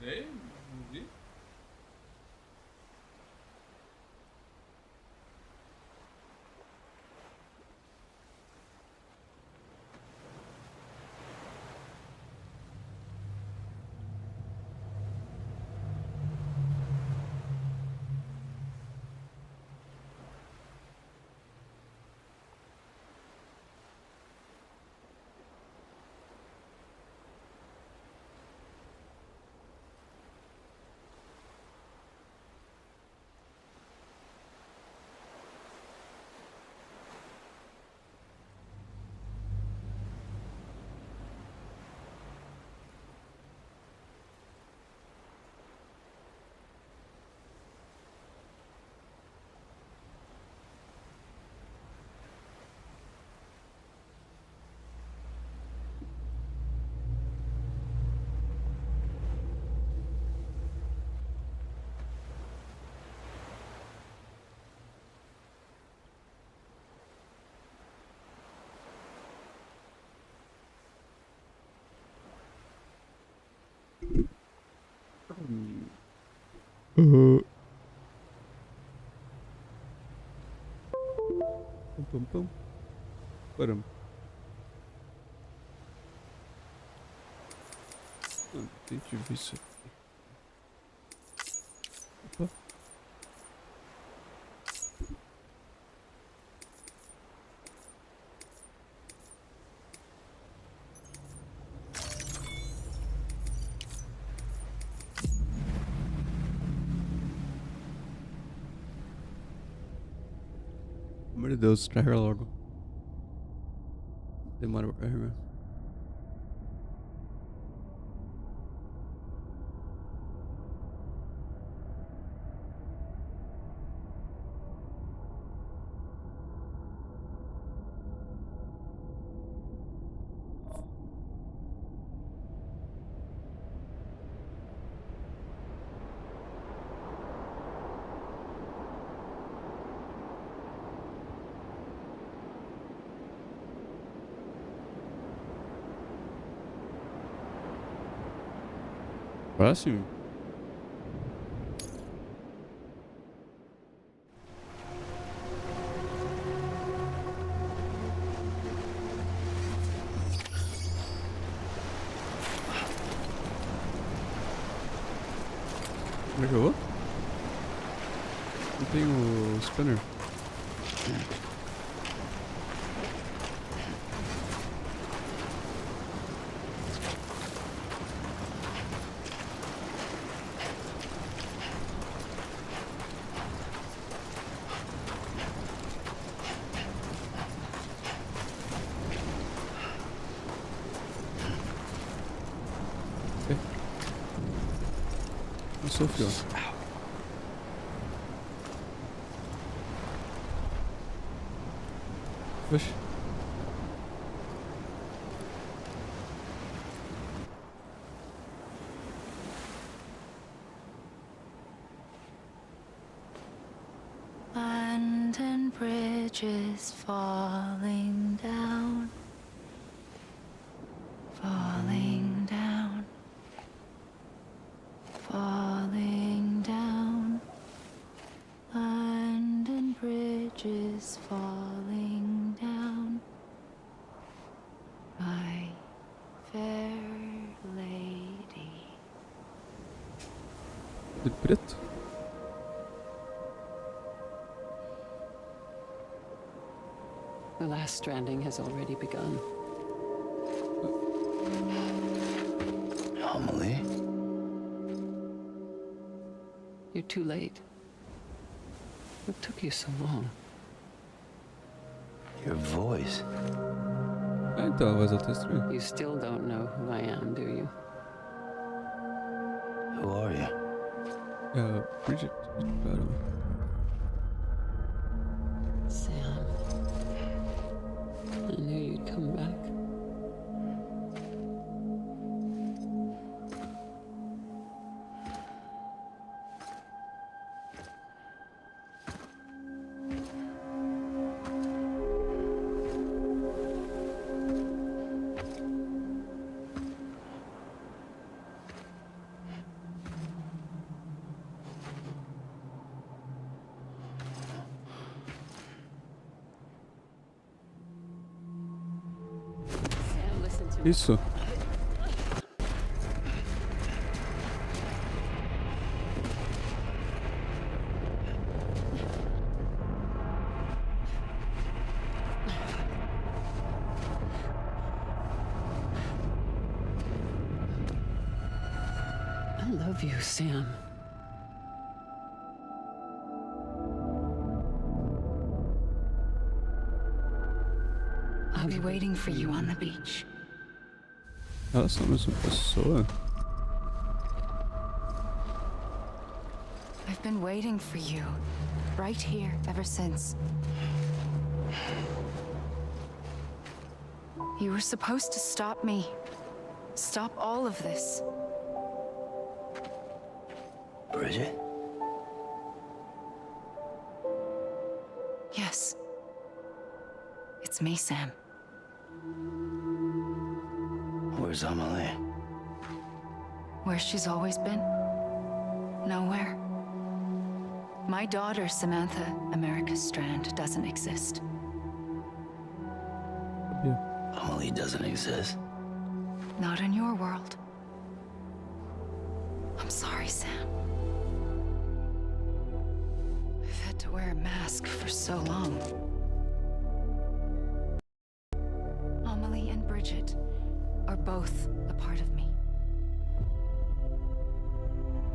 Ei, não vi. Uhum. Pum, pum, pum. Caramba. Mano, tente ver isso aqui. Opa. Pelo amor de Deus, carrega logo. Demora pra carregar. Próximo? Como é que eu vou? Não tenho o scanner. É. Não sofreu. Oxe. Land and bridges falling down, falling down, falling down. Land and bridges falling down. My fair lady. De preto? The last stranding has already begun. Homily? You're too late. What took you so long? Your voice. Ah, então, a voz dela tá estranha. You still don't know who I am, do you? Who are you? É a Bridget. Caramba. Sam. I knew you'd come back. Isso. I love you, Sam. I'll be waiting for you on the beach. Elas são a mesma pessoa? I've been waiting for you, right here, ever since. You were supposed to stop me. Stop all of this. Bridget? Yes. It's me, Sam. Where's Amelie? Where she's always been? Nowhere. My daughter, Samantha America Strand, doesn't exist. Sabia. Amelie doesn't exist. Not in your world. I'm sorry, Sam. I've had to wear a mask for so long. Amelie and Bridget are both a part of me.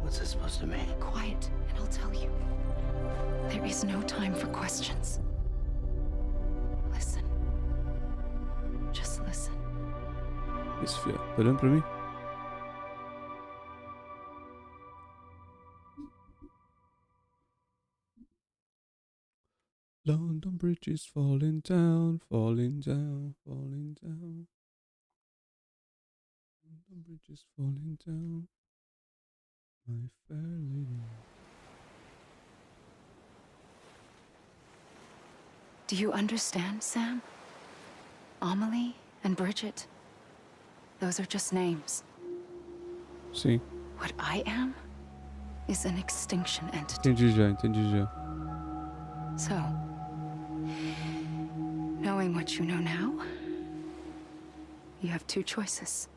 What's this supposed to mean? Quiet, and I'll tell you. There is no time for questions. Listen. Just listen. Isso, fia. Tá olhando pra mim? London Bridge is falling down, falling down, falling down. London Bridge is falling down, my fair lady. Do you understand, Sam? Amelie and Bridget, those are just names. Sim, What I am is an extinction entity. entendi já. So, knowing what you know now, you have two choices.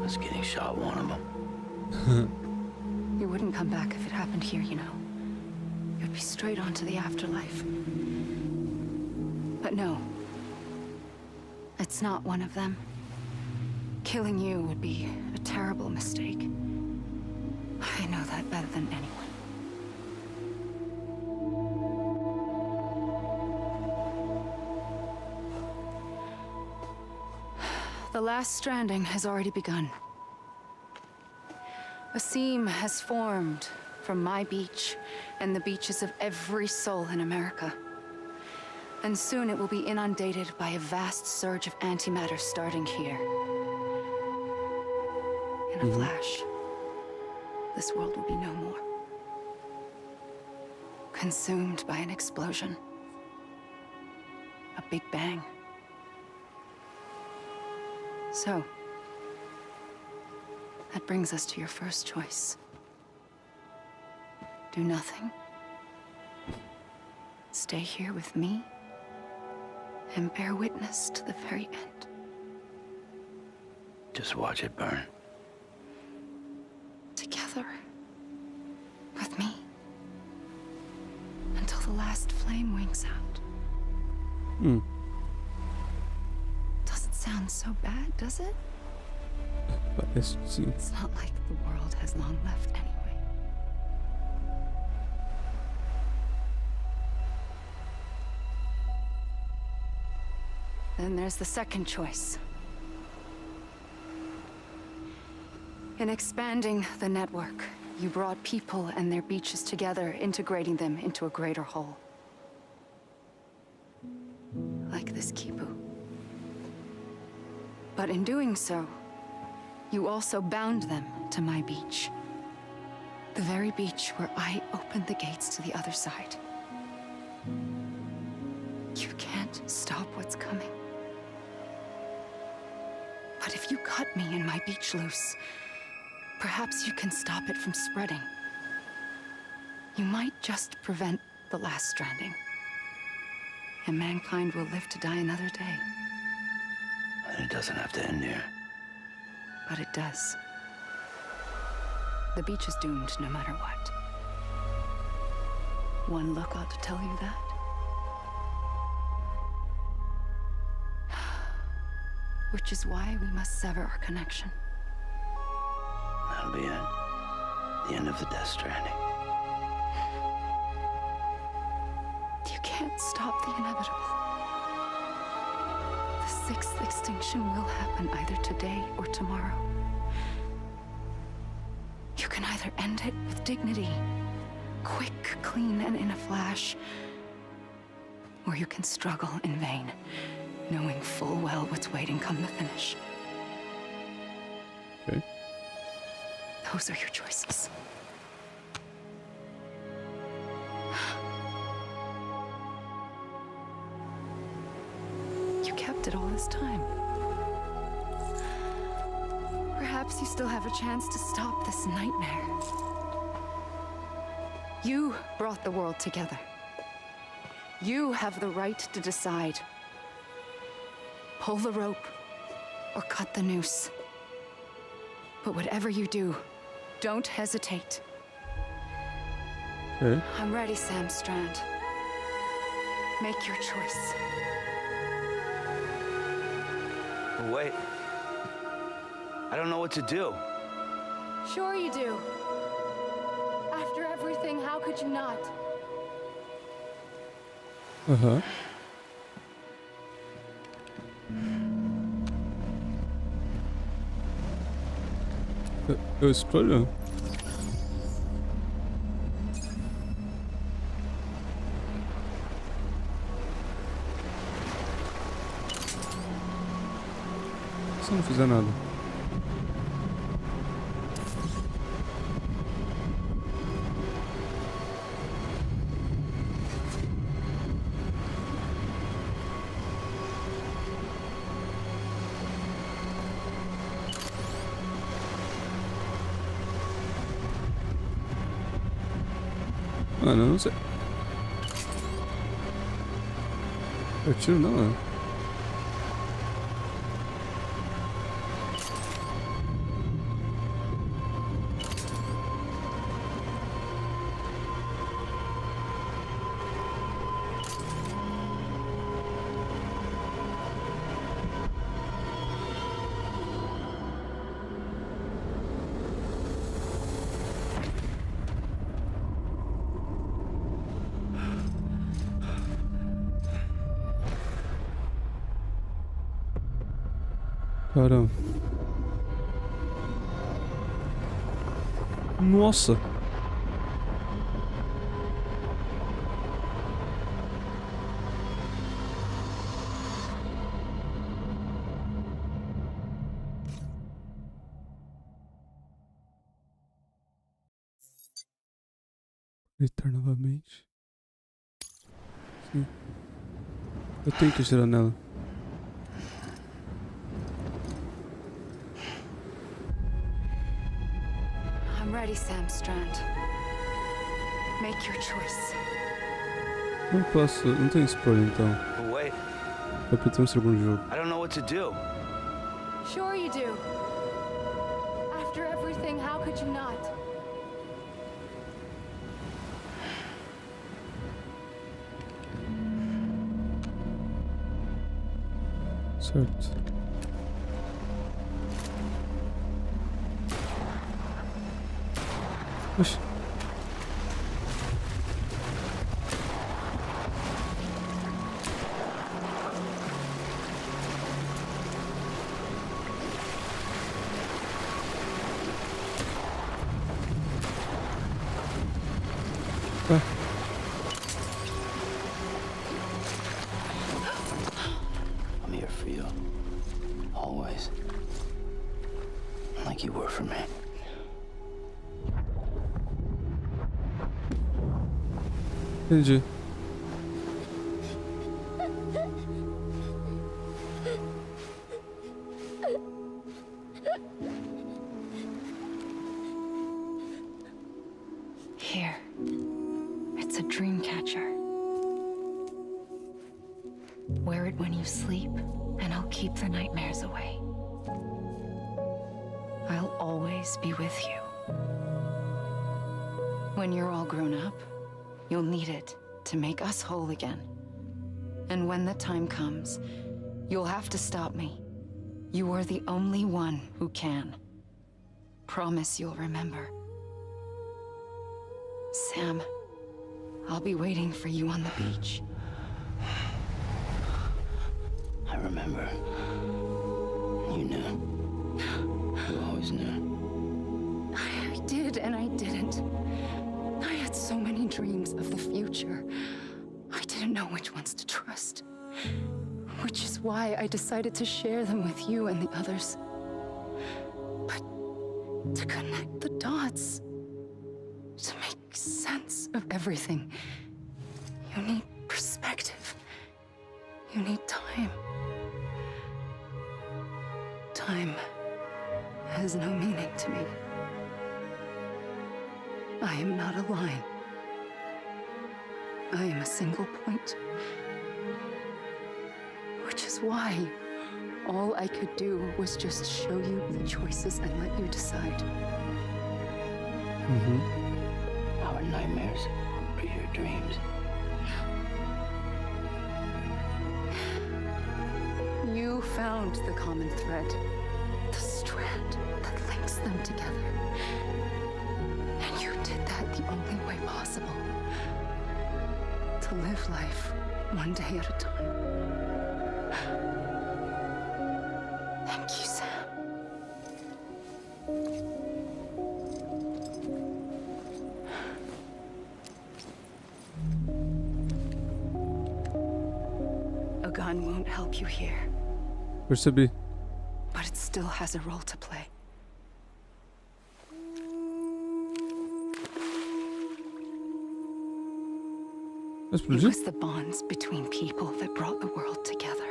Us getting shot, one of them. You wouldn't come back if it happened here, you know. You'd be straight on to the afterlife. But no. It's not one of them. Killing you would be a terrible mistake. I know that better than anyone. The last stranding has already begun. A seam has formed from my beach and the beaches of every soul in America. And soon it will be inundated by a vast surge of antimatter starting here. In a flash, this world will be no more. Consumed by an explosion. A big bang. So, that brings us to your first choice. Do nothing. Stay here with me and bear witness to the very end. Just watch it burn. Together. With me. Until the last flame winks out. Doesn't sound so bad, does it? Parece que sim. It's not like the world has long left anyway. Then there's the second choice. In expanding the network, you brought people and their beaches together, integrating them into a greater whole. Like this kipu. But in doing so, you also bound them to my beach. The very beach where I opened the gates to the other side. You can't stop what's coming. But if you cut me and my beach loose, perhaps you can stop it from spreading. You might just prevent the last stranding. and mankind will live to die another day. And it doesn't have to end here. But it does. The beach is doomed no matter what. One look ought to tell you that. Which is why we must sever our connection. That'll be it. The end of the Death Stranding. You can't stop the inevitable. The sixth extinction will happen either today or tomorrow. You can either end it with dignity, quick, clean, and in a flash, or you can struggle in vain, knowing full well what's waiting come the finish. Okay. Those are your choices. You kept it all this time. Perhaps you still have a chance to stop this nightmare. You brought the world together. You have the right to decide. Pull the rope or cut the noose. But whatever you do, don't hesitate. Okay. I'm ready, Sam Strand. Make your choice. But wait. I don't know what to do. Sure you do. After everything, how could you not? Aham. Eu escolho? Se eu não fizer nada. Mano, eu não sei. Eu tiro não, né? Caramba. Nossa. Deitar novamente. Sim. Eu tenho que atirar nela. I'm ready, Sam Strand. Make your choice. Não posso, não tem spoiler então. But wait. Vai pra um segundo jogo. I don't know what to do. Sure you do. After everything, how could you not? Certo. Oxi. Ah. I'm here for you. Always. Like you were for me. Entendi. Here. It's a dream catcher. sleep, and I'll keep the nightmares away. I'll always be with you. When you're all grown up, you'll need it to make us whole again. And when the time comes, you'll have to stop me. You are the only one who can. Promise you'll remember. Sam, I'll be waiting for you on the beach. I remember. You knew. You always knew. I did and I didn't. I had so many dreams of the future. I didn't know which ones to trust. Which is why I decided to share them with you and the others. But to connect the dots, to make sense of everything, you need perspective. You need time. Time has no meaning to me. I am not a line. I am a single point. Which is why all I could do was just show you the choices and let you decide. Our nightmares are your dreams. You found the common thread, the strand that links them together. And you did that the only way possible. To live life one day at a time. Thank you, Sam. A gun won't help you here, Where's Sibby? but it still has a role to play. That's It pretty. was the bonds between people that brought the world together.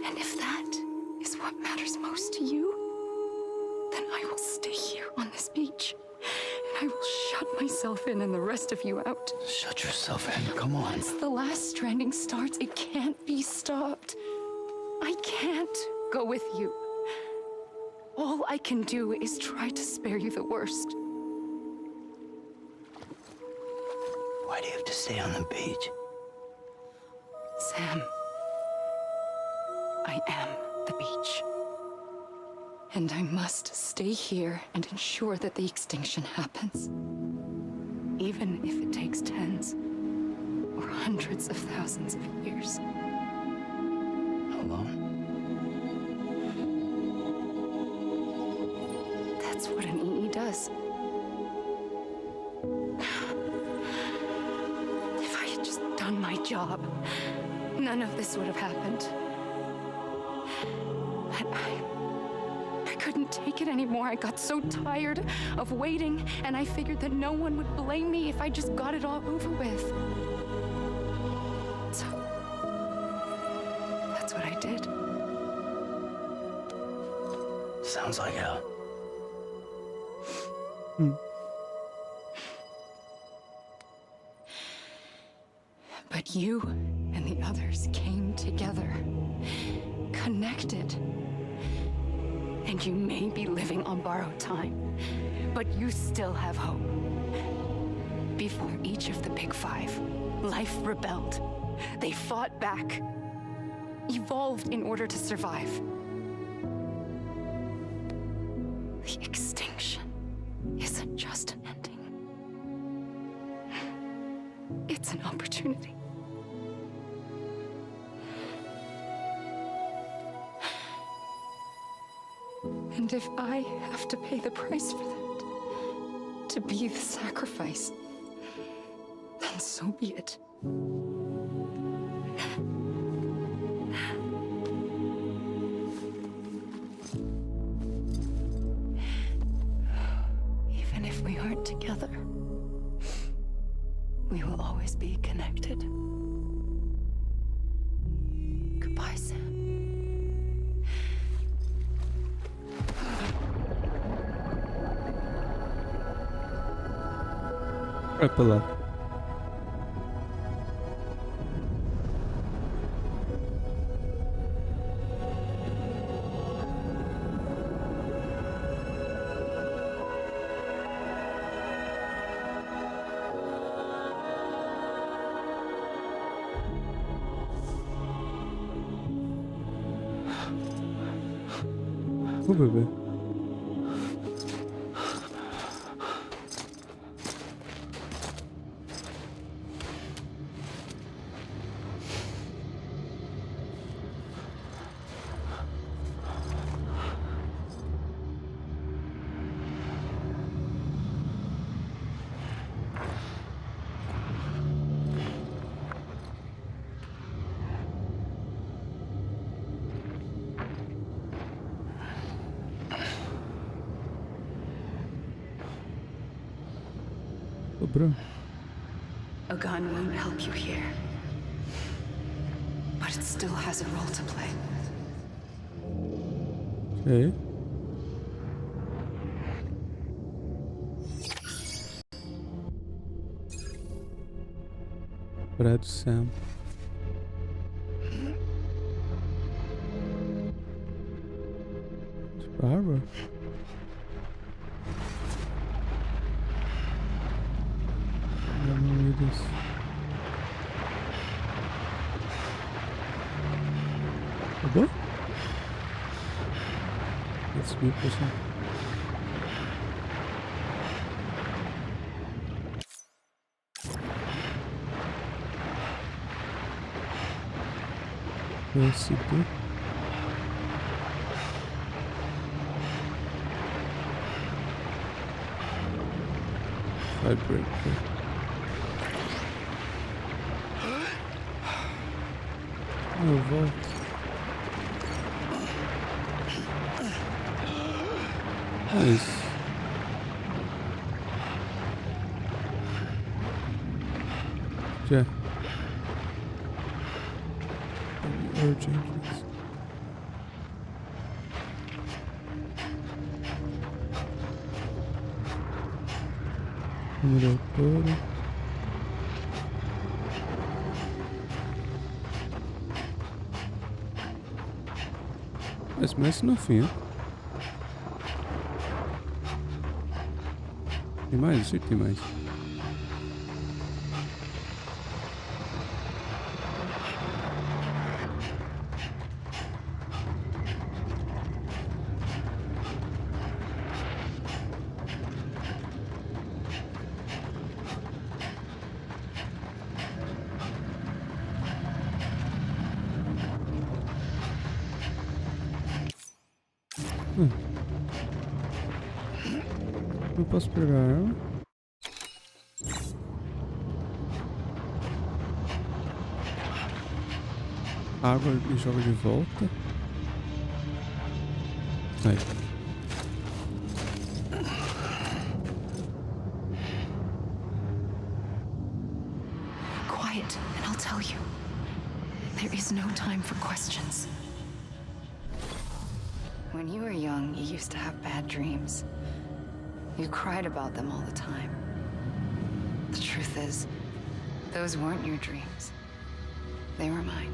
And if that is what matters most to you, then I will stay here on this beach. And I will shut myself in and the rest of you out. Shut yourself in. Come on. Once the last stranding starts, it can't be stopped. I can't go with you. All I can do is try to spare you the worst. Why do you have to stay on the beach? Sam, I am the beach. And I must stay here and ensure that the extinction happens. Even if it takes tens or hundreds of thousands of years. Alone? That's what an EE does. If I had just done my job, none of this would have happened. But I couldn't take it anymore. I got so tired of waiting, and I figured that no one would blame me if I just got it all over with. So, that's what I did. Sounds like hell. But you and the others came together, connected. And you may be living on borrowed time, but you still have hope. Before each of the Big Five, life rebelled. They fought back, evolved in order to survive. The extinction isn't just an ending. It's an opportunity. And if I have to pay the price for that, to be the sacrifice, then so be it. Even if we aren't together, we will always be connected. Goodbye, Sam. Vai pra lá. Ô, bebê. Ô, bro. A gun won't help you here. But it still has a role to play. Ok. Brad Sam. Barbara. I don't know this. What? That's me person. Yes, it did. Vibrate. Oh, vault. Nice. Yeah. Changes. Número todo. Mas no fim. Tem mais? Sim, tem mais. Não posso pegar ela. Água e joga de volta. Aí. Quiet, and I'll tell you. There is no time for questions. When you were young, you used to have bad dreams. You cried about them all the time. The truth is, those weren't your dreams. They were mine.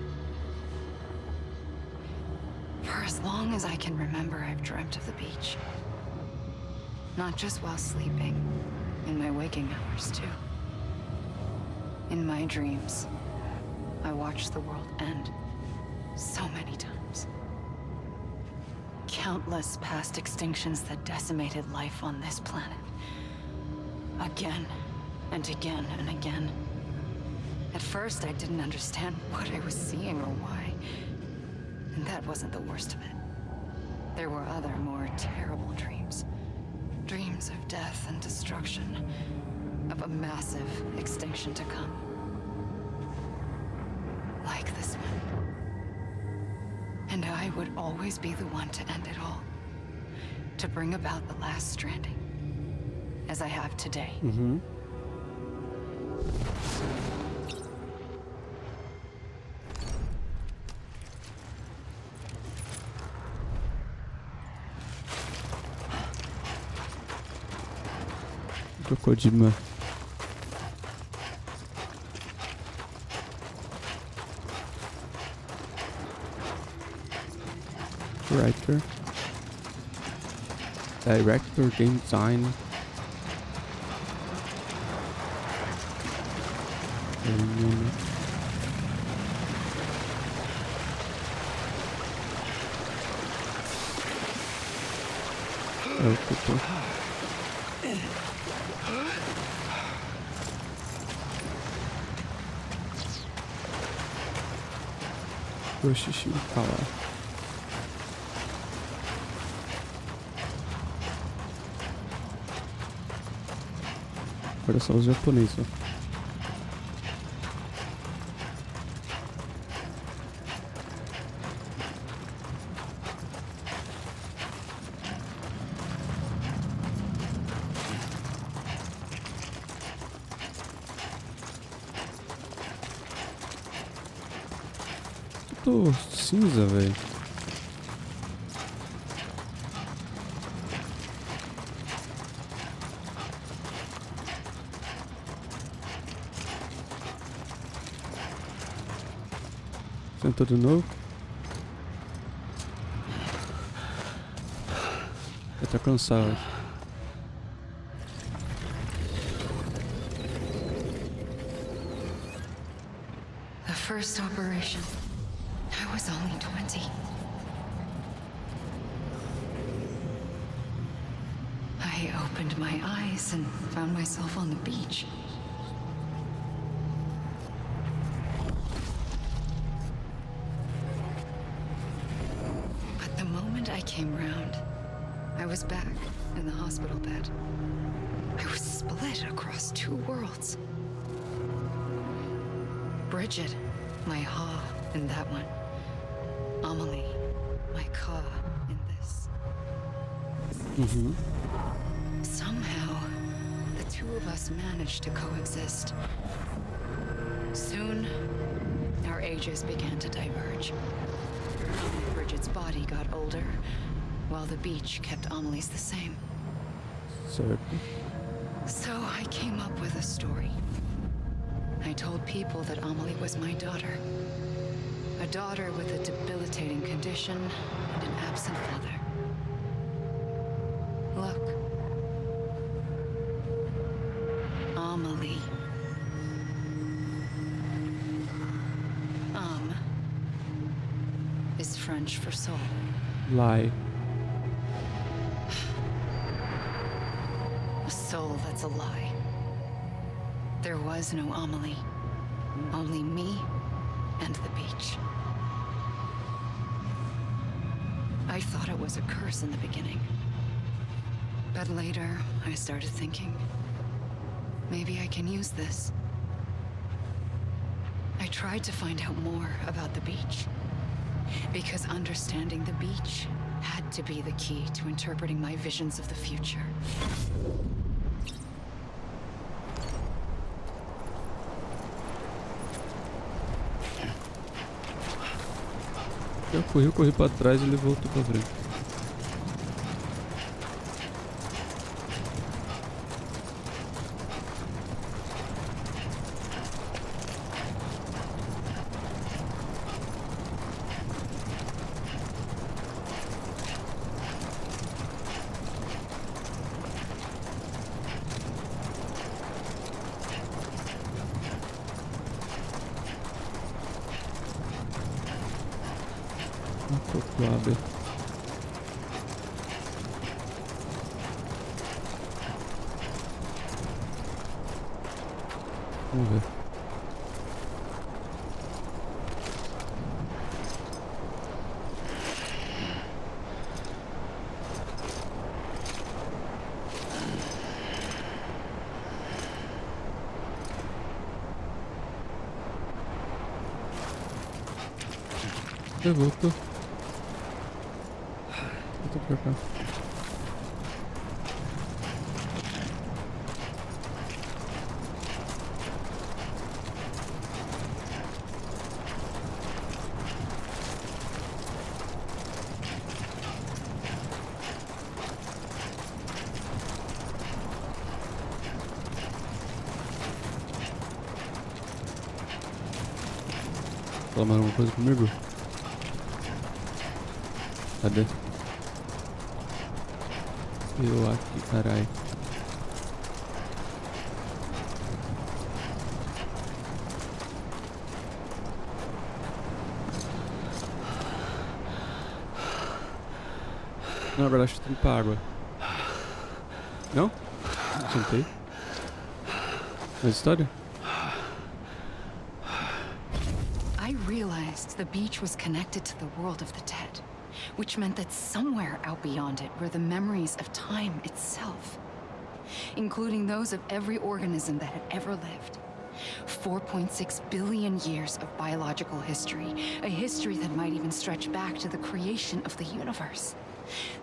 For as long as I can remember, I've dreamt of the beach. Not just while sleeping, in my waking hours too. In my dreams, I watched the world end so many times. Countless past extinctions that decimated life on this planet. Again, and again, and again. At first, I didn't understand what I was seeing or why. And that wasn't the worst of it. There were other, more terrible dreams. Dreams of death and destruction. Of a massive extinction to come. Like this one. And I would always be the one to end it all. To bring about the last stranding. As I have today. Mm-hmm. Crocodile. Writer. Director, game design. É o que eu tô. Vou xixi pra lá. Agora só os japoneses, ó. Tô cinza, velho. Sentou de novo. Eu tô cansado. The first operation. I was only 20. I opened my eyes and found myself on the beach. But the moment I came round, I was back in the hospital bed. I was split across two worlds. Bridget, my ha in that one. Amelie, my ka in this. Somehow, the two of us managed to coexist. Soon, our ages began to diverge. Bridget's body got older, while the beach kept Amelie's the same. Certo. So I came up with a story. I told people that Amelie was my daughter. A daughter with a debilitating condition and an absent father. Look. Amelie. Is French for soul. Lie. A soul that's a lie. There was no Amelie. Only me and the beach. I thought it was a curse in the beginning. But later, I started thinking, maybe I can use this. I tried to find out more about the beach. Because understanding the beach had to be the key to interpreting my visions of the future. Eu corri pra trás e ele voltou pra frente. Abre. Vamos ver. Voltou. Voltou pra cá. Fala mais alguma coisa comigo? Cadê? Eu aqui, carai. Não, agora acho que tem pra água. Não? Sentei. Mais história? I realized the beach was connected to the world of the dead, which meant that somewhere out beyond it were the memories of time itself, including those of every organism that had ever lived. 4.6 billion years of biological history, a history that might even stretch back to the creation of the universe.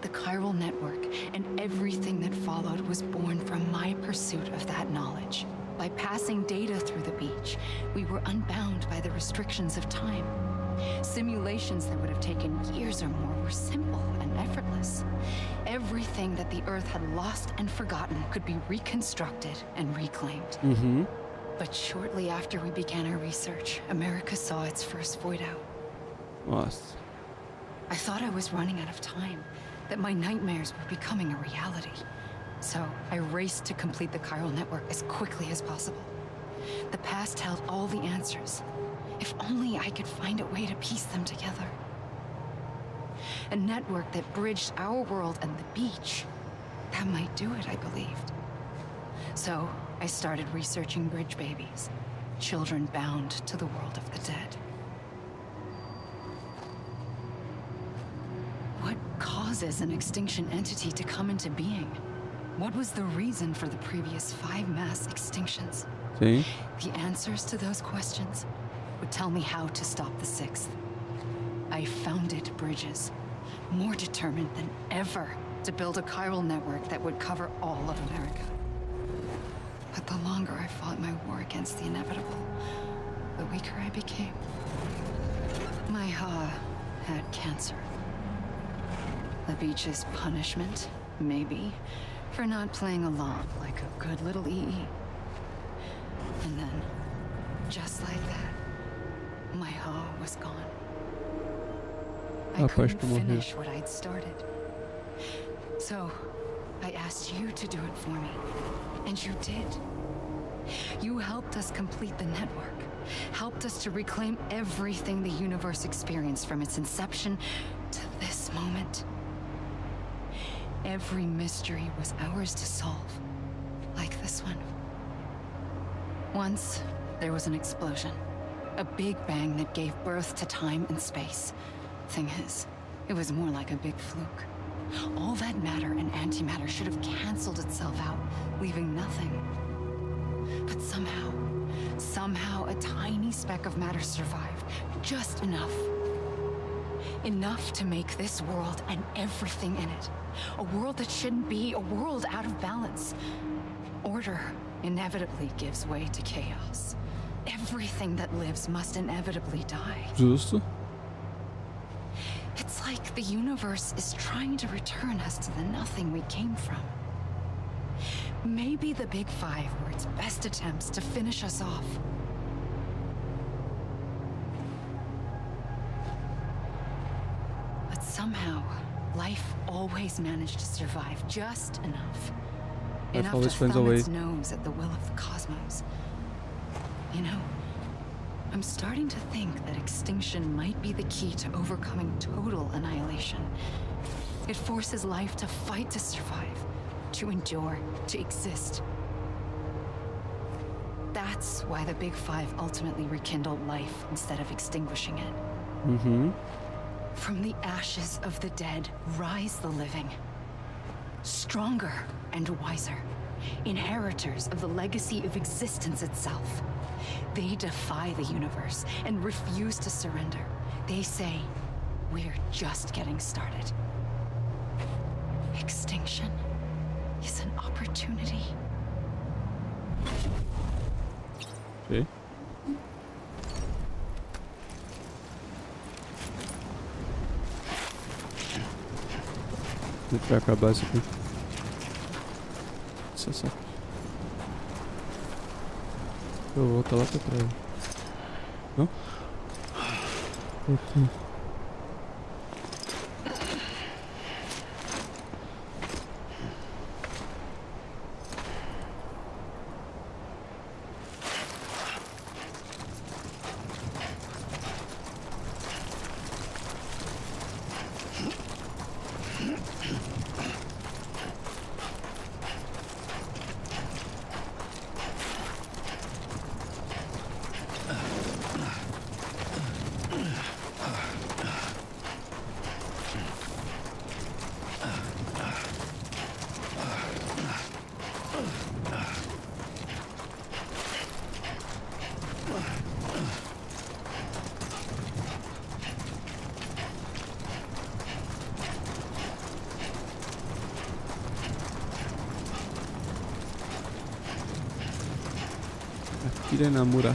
The chiral network and everything that followed was born from my pursuit of that knowledge. By passing data through the beach, we were unbound by the restrictions of time. Simulations that would have taken years or more were simple and effortless. Everything that the Earth had lost and forgotten could be reconstructed and reclaimed. Uhum. But shortly after we began our research, America saw its first void out. Nossa. I thought I was running out of time, that my nightmares were becoming a reality. So I raced to complete the chiral network as quickly as possible. The past held all the answers. If only I could find a way to piece them together. A network that bridged our world and the beach. That might do it, I believed. So I started researching bridge babies, children bound to the world of the dead. What causes an extinction entity to come into being? What was the reason for the previous 5 mass extinctions? Sim. The answers to those questions would tell me how to stop the 6th. I founded bridges, more determined than ever to build a chiral network that would cover all of America. But the longer I fought my war against the inevitable, the weaker I became. My Ha had cancer. The beach's punishment, maybe, for not playing along like a good little EE. And then, just like that, my Ha was gone. I couldn't finish what I'd started. So, I asked you to do it for me, and you did. You helped us complete the network, helped us to reclaim everything the universe experienced from its inception to this moment. Every mystery was ours to solve, like this one. Once, there was an explosion. A big bang that gave birth to time and space. Thing is, it was more like a big fluke. All that matter and antimatter should have canceled itself out, leaving nothing. But somehow a tiny speck of matter survived. Just enough. Enough to make this world and everything in it. A world that shouldn't be, a world out of balance. Order inevitably gives way to chaos. Everything that lives must inevitably die. Justo. It's like the universe is trying to return us to the nothing we came from. Maybe the Big Five were its best attempts to finish us off. But somehow, life always managed to survive just enough. Enough to always finds a thumb way. its nose at the will of the cosmos. You know, I'm starting to think that extinction might be the key to overcoming total annihilation. It forces life to fight to survive, to endure, to exist. That's why the Big Five ultimately rekindled life instead of extinguishing it. Uhum. From the ashes of the dead rise the living. Stronger and wiser. Inheritors of the legacy of existence itself. They defy the universe and refuse to surrender. They say, we're just getting started. Extinction is an opportunity. Ok. A gente vai acabar isso aqui. Isso é só. Eu vou voltar lá pra trás. Não? Ok. Kirei Namura.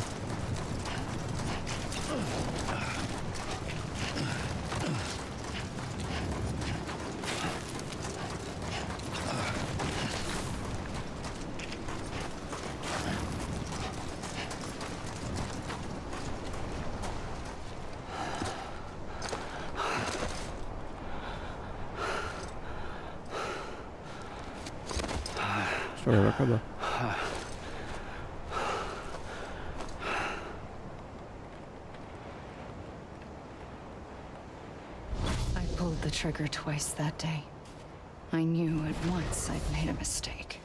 Só vai acabar. I pulled the trigger twice that day. I knew at once I'd made a mistake.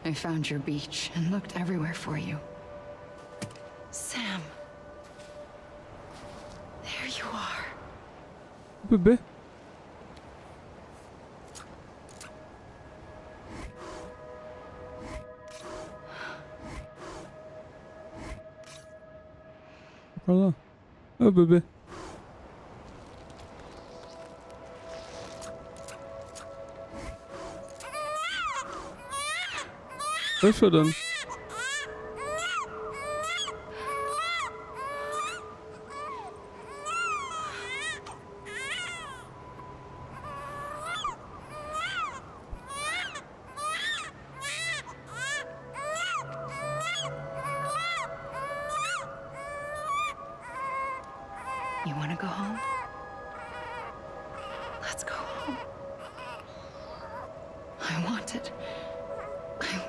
I found your beach and looked everywhere for you. Sam. There you are. Bebê. Olha lá. Ô, bebê. Tá chorando. You want to go home? Let's go home. I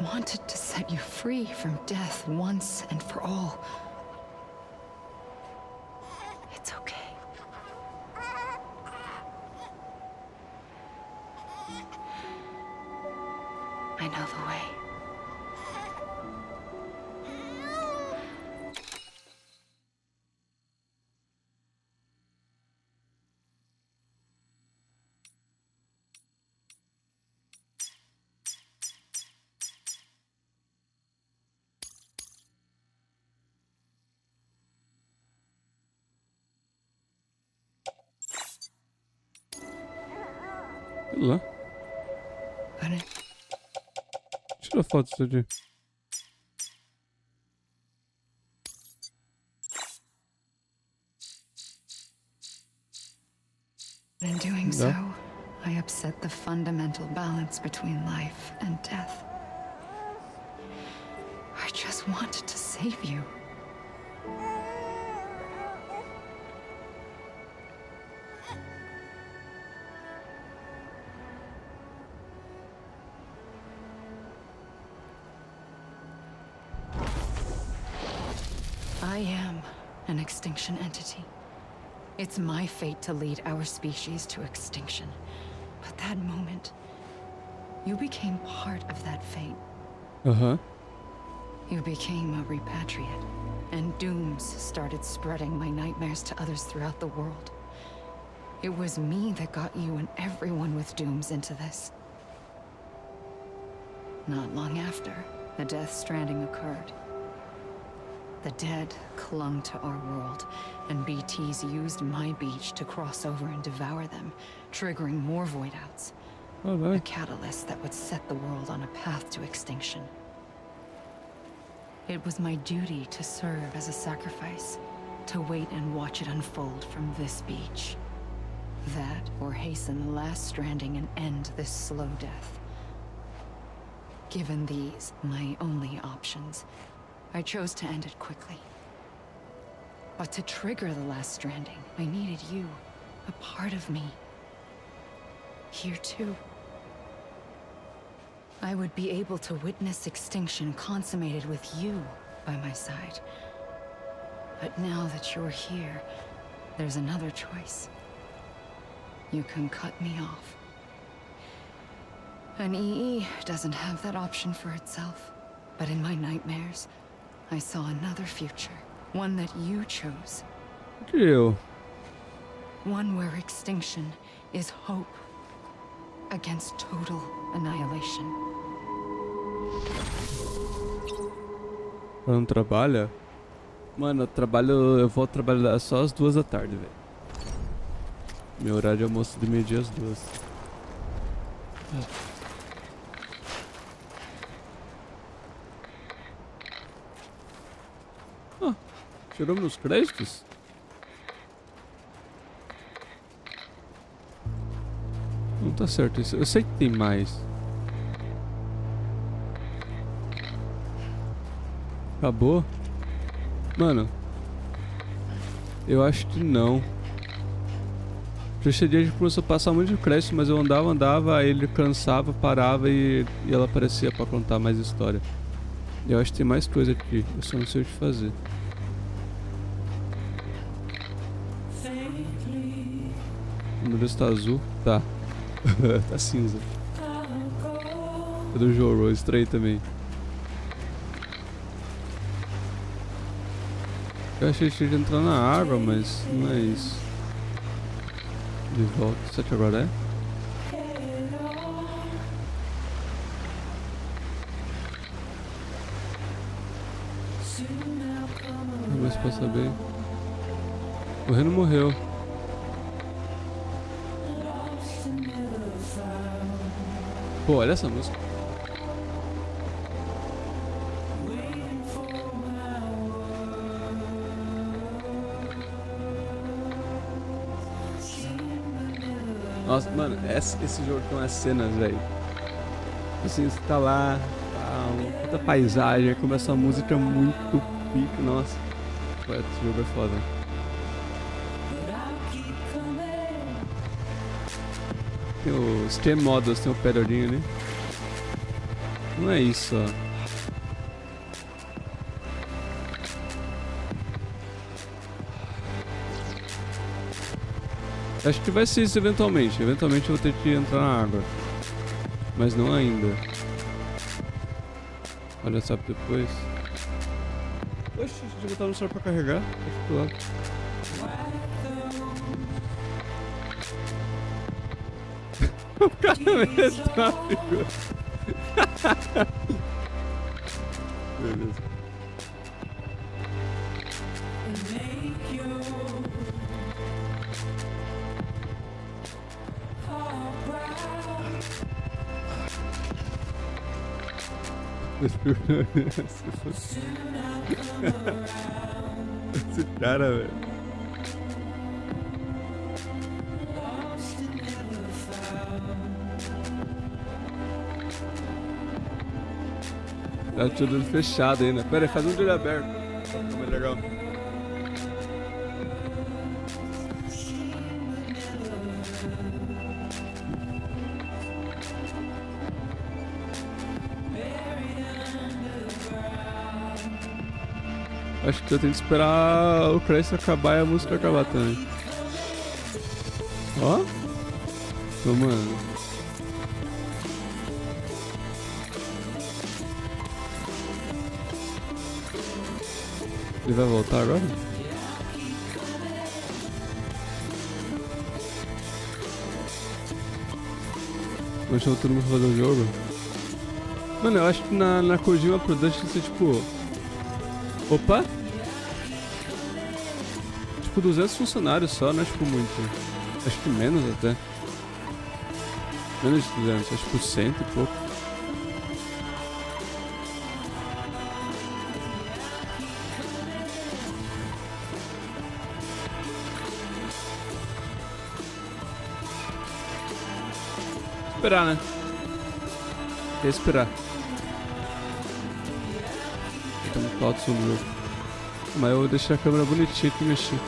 wanted to set you free from death once and for all. It's okay. I know the way. Sei lá. But Tira a foto disso aqui. in doing so, I upset the fundamental balance between life and death. I just wanted to save you. I am an extinction entity. It's my fate to lead our species to extinction. But that moment, you became part of that fate. Uh-huh. You became a repatriate, and dooms started spreading my nightmares to others throughout the world. It was me that got you and everyone with dooms into this. Not long after, the Death Stranding occurred. The dead clung to our world, and BTs used my beach to cross over and devour them, triggering more void outs. Oh, A vai. catalyst that would set the world on a path to extinction. It was my duty to serve as a sacrifice, to wait and watch it unfold from this beach. That, or hasten the last stranding and end this slow death. Given these, my only options, I chose to end it quickly. But to trigger the last stranding, I needed you, a part of me. Here too. I would be able to witness extinction consummated with you by my side. But now that you're here, there's another choice. You can cut me off. An EE doesn't have that option for itself. But in my nightmares, I saw another future. One that you chose. Que eu? One where extinction is hope against total annihilation. Ela não trabalha? Mano, eu volto trabalhar só às 2 da tarde, velho. Meu horário de almoço de meio-dia às 2. Tirou meus créditos? Não tá certo isso. Eu sei que tem mais. Acabou? Mano, eu acho que não. Esse dia a gente começou a passar muito de crédito, mas eu andava, aí ele cansava, parava e ela aparecia pra contar mais história. Eu acho que tem mais coisa aqui, eu só não sei o que fazer. O meu Deus tá azul? Tá. Tá cinza. É do Joro, estranho também. Eu achei que tinha de entrar na água, mas não é isso. De volta. Será que agora é? Não mais pra saber. O Reno morreu. Pô, olha essa música. Nossa, mano, esse jogo tem umas cenas, velho. Assim, você tá lá, uma puta paisagem, aí começa uma música muito pica, nossa. Pô, esse jogo é foda. Tem os Game Models, tem o pedalinho ali. Não é isso, ó. Acho que vai ser isso eventualmente. Eventualmente eu vou ter que entrar na água. Mas não ainda. Olha só depois. Oxe, deixa eu botar no celular pra carregar. Deixa pro lado. O cara é tráfico. Beleza. Esse cara, velho. Tá tudo fechado ainda. Pera aí, faz um de aberto. Tá mais legal. Acho que eu tenho que esperar o crédito acabar e a música acabar também. Ó. Tô, mano. Ele vai voltar agora? Vamos chamar todo mundo pra fazer o jogo. Mano, eu acho que na Kojima Production você tipo... Opa! Tipo 200 funcionários só, não é tipo muito. Acho que menos até. Menos de 200, acho que 100 e pouco. Esperar, né? Tem que esperar. Tá muito alto o som do jogo. Mas eu deixei a câmera bonitinha aqui e mexi.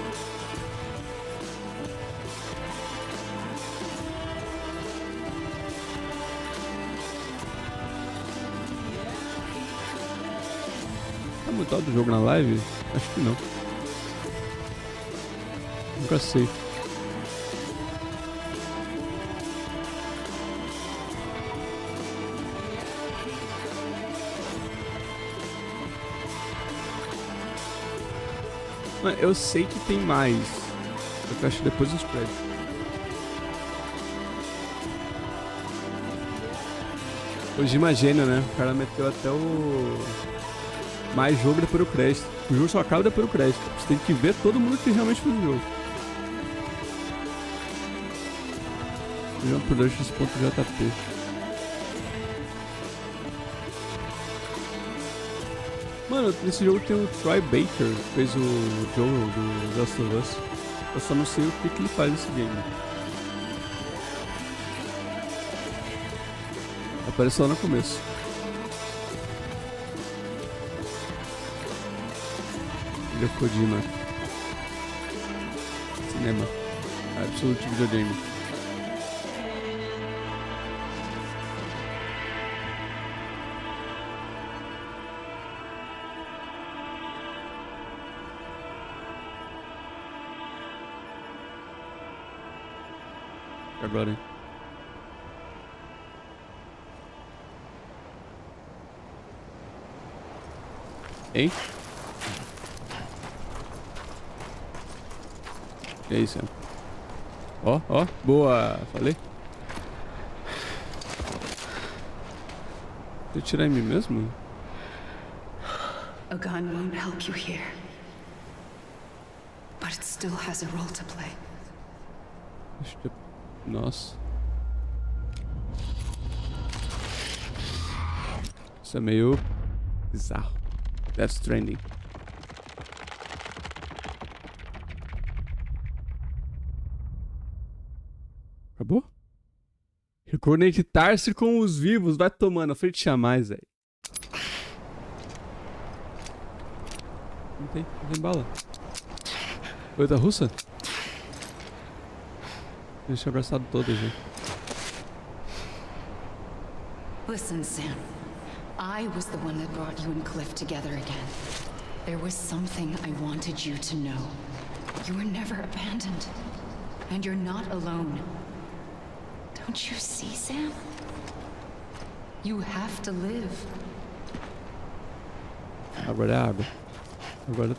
Tá muito alto o jogo na live? Acho que não. Nunca sei. Mano, eu sei que tem mais. Eu acho que depois dos prédios. Hoje imagina, né? O cara meteu até o... mais jogo depois do crédito. O jogo só acaba depois do crédito. Você tem que ver todo mundo que realmente fez o jogo. Productions.jp. Mano, nesse jogo tem o Troy Baker, que fez o Joel do Last of Us. Eu só não sei o que ele faz nesse game. Apareceu lá no começo. Ele é Kojima. Cinema. Absolute videogame. Agora, hein? Hein? E aí, Sam? Ó, ó, boa! Falei? Deixa eu tirar em mim mesmo? A gun won't help you here. But it still has a role to play. Deixa eu... Nossa. Isso é meio bizarro. Death Stranding. Acabou? Reconectar-se com os vivos. Vai tomando. A frente tinha mais, velho. Não tem bala. Coisa russa? Deixa eu abraçado todo, gente. Listen, Sam. I was the one that brought you and Cliff together again. There was something I wanted you to know. You were never abandoned. And you're not alone. Don't you see, Sam? You have to live. Agora é água. Agora...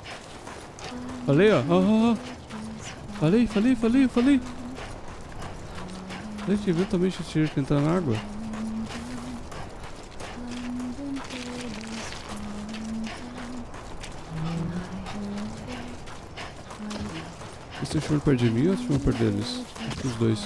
Falei, ó. Ó, ó, ó. Falei. Gente, eventualmente eu tinha que entrar na água. Esse é o perto de mim ou se perto deles? Os dois.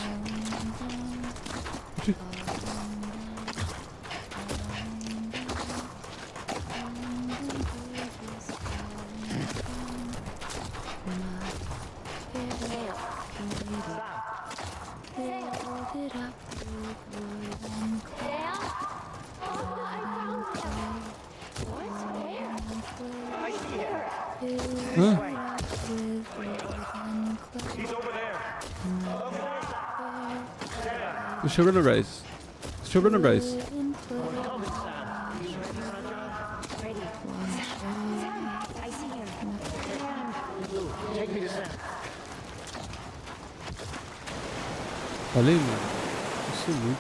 Sugar no rice. Sugar no rice. Falei, mano. Isso é muito.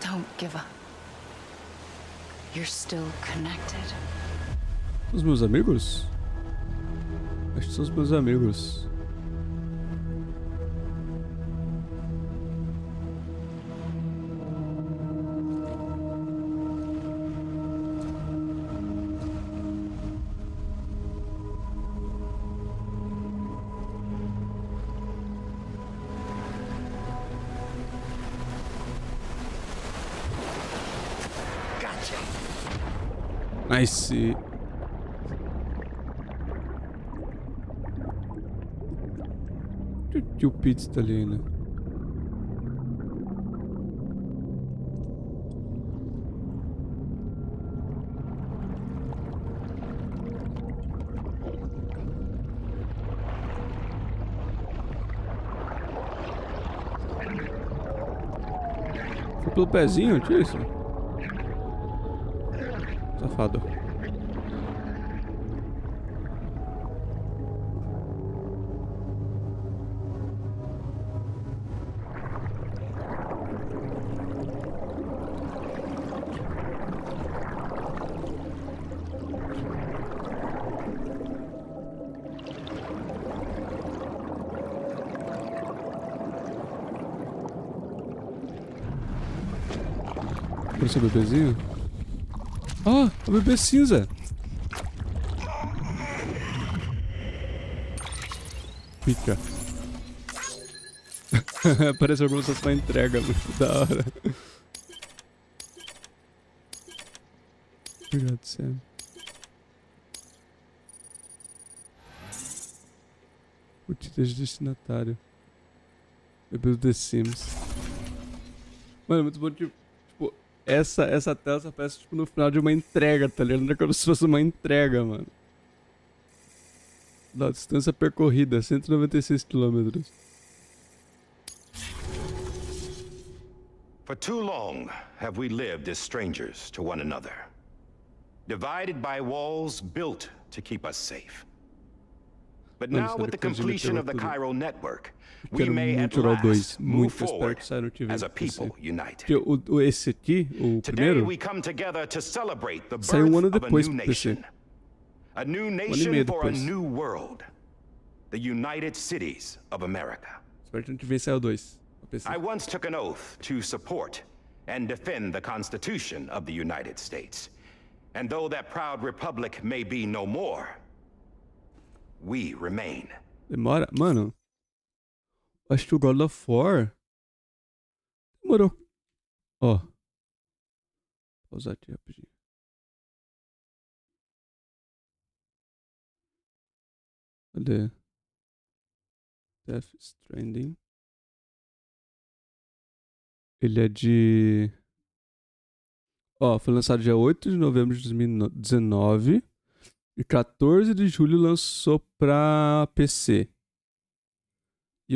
Don't give up. You're still connected. Os meus amigos? Acho que são os meus amigos. Nice. O Pete tá ali ainda. Foi pelo pezinho, tira isso. Safado. Por esse bebezinho? Ah, o bebê cinza! Pica. Pareceu como se fosse uma entrega muito da hora. Obrigado, Sam. Curtidas de destinatário. Bebê do The Sims. Mano, muito bom, tipo, essa tela só aparece, tipo, no final de uma entrega, tá ligado? Não é como se fosse uma entrega, mano. Da distância percorrida, 196 quilômetros. For too long have we lived as strangers to one another, divided by walls built to keep us safe. But now, with the completion of the chiral network, we may at last move forward as a people united. Esse aqui, o Today primeiro, we come together to celebrate the saiu ano birth of a depois new pro PC. nation. A new e nation meio for a depois. new world. The United Cities of America. Espero que a gente vença o 2. I once took an oath to support and defend the Constitution of the United States. And though that proud republic may be no more, we remain. Demora. Mano, acho que o God of War demorou. Ó. Vou pausar aqui rapidinho. Cadê? Death Stranding. Ele é de... Ó, foi lançado dia 8 de novembro de 2019. E 14 de julho lançou pra PC.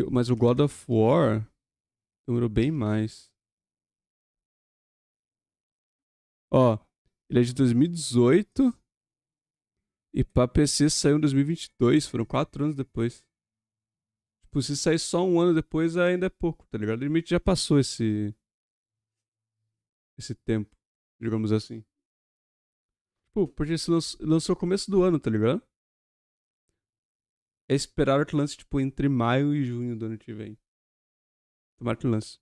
Mas o God of War demorou bem mais. Ó, ele é de 2018. E pra PC saiu em 2022. Foram 4 anos depois. Tipo, se sair só um ano depois ainda é pouco, tá ligado? O limite já passou esse tempo, digamos assim. Tipo, porque se lançou no começo do ano, tá ligado? É esperar que lance, tipo, entre maio e junho do ano que vem. Tomara que lance.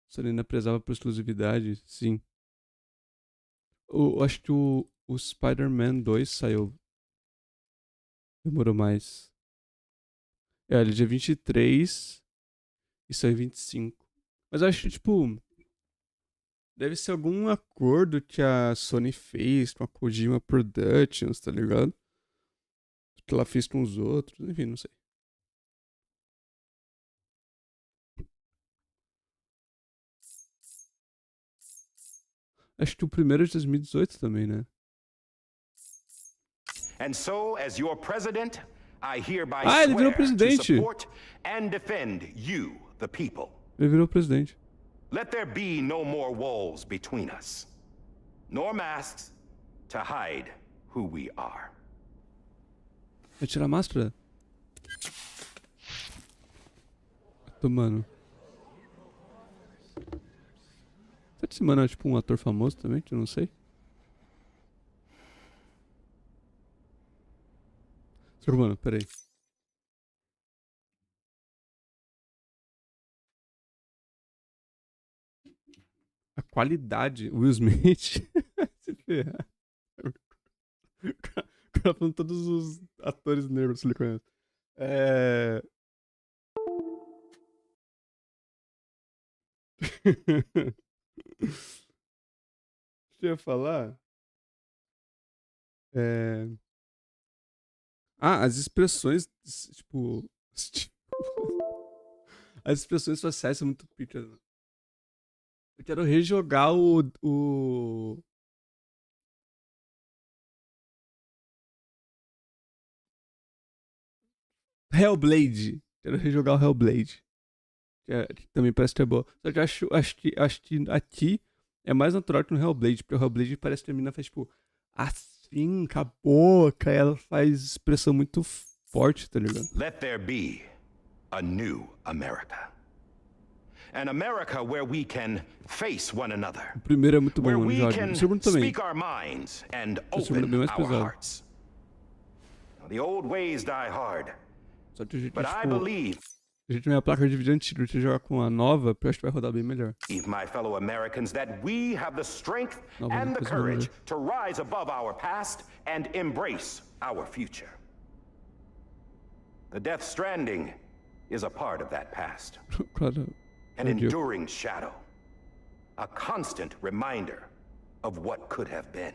Sony ainda prezava por exclusividade, sim. Acho que o Spider-Man 2 saiu. Demorou mais. É, ele é dia 23 e saiu 25. Mas eu acho que, tipo, deve ser algum acordo que a Sony fez com a Kojima Productions, tá ligado? Que ela fez com os outros, enfim, não sei. Acho que o primeiro é de 2018 também, né? And so, as your president, I hereby ele virou swear to presidente. support and defend you, the people. Ele virou presidente. Let there be no more walls between us, nor masks to hide who we are. Vai tirar a máscara? Mano. Será que esse mano é tipo um ator famoso também? Que eu não sei. Mano, peraí. A qualidade. Will Smith. Se ferrar. O cara falando todos os atores negros que ele conhece. O que eu ia falar? As expressões, tipo... As expressões faciais são muito picas. Eu quero rejogar o... Hellblade. Quero rejogar o Hellblade. Que também parece que é boa. Só que acho que aqui é mais natural que no Hellblade. Porque o Hellblade parece que a menina faz tipo... Assim, com a boca. Ela faz expressão muito forte, tá ligado? Let there be a new America. An America where we can face one another. O primeiro é muito bom, Where mano, we Jorge. can O segundo também. speak our minds and O segundo é bem open mais our pesado. hearts. The old ways die hard. Só que a gente, But I tipo, believe a gente tem a placa de vídeo antiga, a gente jogar com a nova, eu acho que vai rodar bem melhor. my fellow Americans that we have the strength Nova, and the depois courage vamos to rise above our past and embrace our future. The Death Stranding is a part of that past. Cara, An enduring shadow. A constant reminder of what could have been.